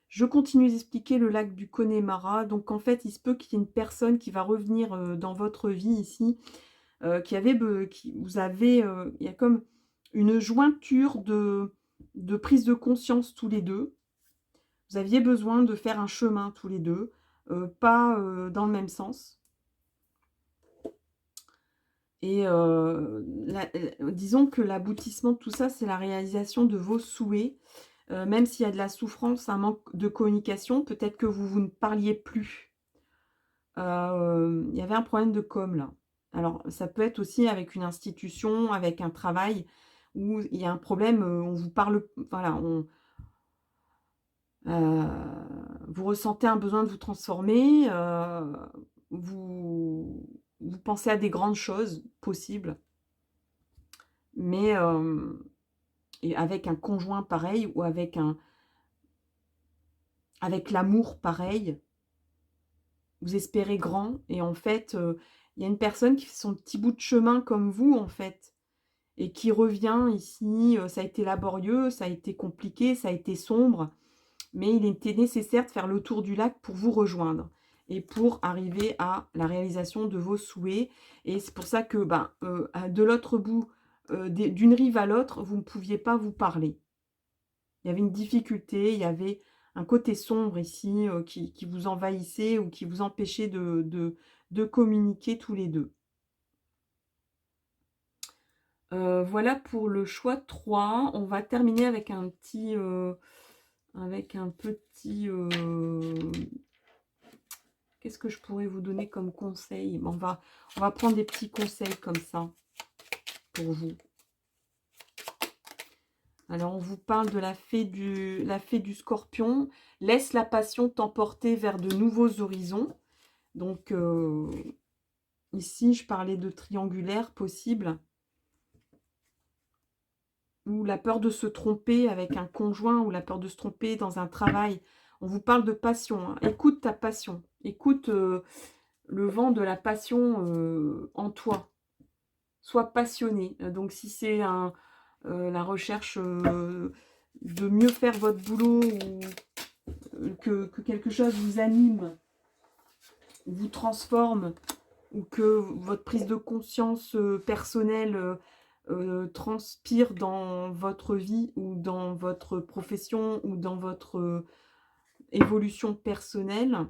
Je continue d'expliquer le lac du Connemara. Donc en fait, il se peut qu'il y ait une personne qui va revenir dans votre vie ici, il y a comme une jointure de prise de conscience tous les deux. Vous aviez besoin de faire un chemin tous les deux, pas dans le même sens. Et disons que l'aboutissement de tout ça, c'est la réalisation de vos souhaits. Même s'il y a de la souffrance, un manque de communication, peut-être que vous ne parliez plus. Il y avait un problème de com là. Alors, ça peut être aussi avec une institution, avec un travail, où il y a un problème, on vous parle, voilà, vous ressentez un besoin de vous transformer, vous pensez à des grandes choses possibles, mais et avec un conjoint pareil ou avec l'amour pareil, vous espérez grand et en fait, il y a une personne qui fait son petit bout de chemin comme vous, en fait, et qui revient ici. Ça a été laborieux, ça a été compliqué, ça a été sombre, mais il était nécessaire de faire le tour du lac pour vous rejoindre et pour arriver à la réalisation de vos souhaits. Et c'est pour ça que de l'autre bout, d'une rive à l'autre, vous ne pouviez pas vous parler. Il y avait une difficulté, il y avait un côté sombre ici qui vous envahissait ou qui vous empêchait de communiquer tous les deux. Voilà pour le choix 3. On va terminer avec un petit... qu'est-ce que je pourrais vous donner comme conseil? On va prendre des petits conseils comme ça pour vous. Alors, on vous parle de la fée du Scorpion. Laisse la passion t'emporter vers de nouveaux horizons. Donc, ici, je parlais de triangulaire possible. Ou la peur de se tromper avec un conjoint, ou la peur de se tromper dans un travail. On vous parle de passion. Hein. Écoute ta passion. Écoute le vent de la passion en toi. Sois passionné. Donc, si c'est la recherche de mieux faire votre boulot ou que quelque chose vous anime, vous transforme, ou que votre prise de conscience personnelle transpire dans votre vie ou dans votre profession ou dans votre évolution personnelle,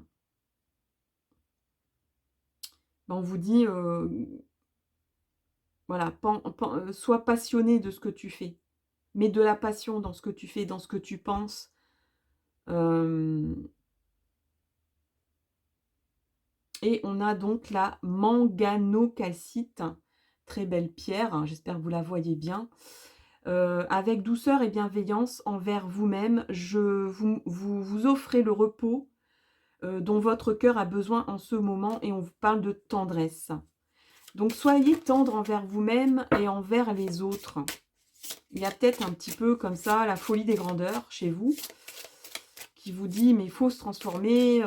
on vous dit, voilà, sois passionné de ce que tu fais. Mets de la passion dans ce que tu fais, dans ce que tu penses. Et on a donc la manganocalcite, très belle pierre, hein, j'espère que vous la voyez bien. Avec douceur et bienveillance envers vous-même, vous offrez le repos dont votre cœur a besoin en ce moment, et on vous parle de tendresse. Donc soyez tendre envers vous-même et envers les autres. Il y a peut-être un petit peu comme ça la folie des grandeurs chez vous, qui vous dit mais il faut se transformer,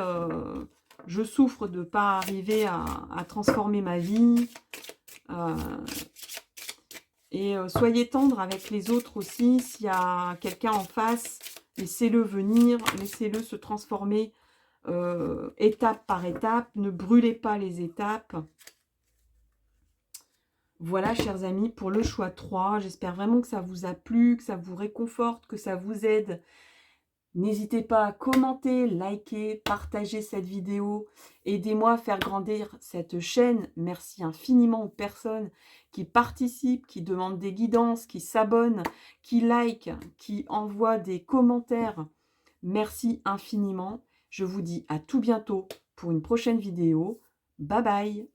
je souffre de ne pas arriver à transformer ma vie. Et soyez tendre avec les autres aussi. S'il y a quelqu'un en face, laissez-le venir, laissez-le se transformer étape par étape. Ne brûlez pas les étapes. Voilà, chers amis, pour le choix 3. J'espère vraiment que ça vous a plu, que ça vous réconforte, que ça vous aide. N'hésitez pas à commenter, liker, partager cette vidéo. Aidez-moi à faire grandir cette chaîne. Merci infiniment aux personnes qui participent, qui demandent des guidances, qui s'abonnent, qui like, qui envoient des commentaires. Merci infiniment. Je vous dis à tout bientôt pour une prochaine vidéo. Bye bye!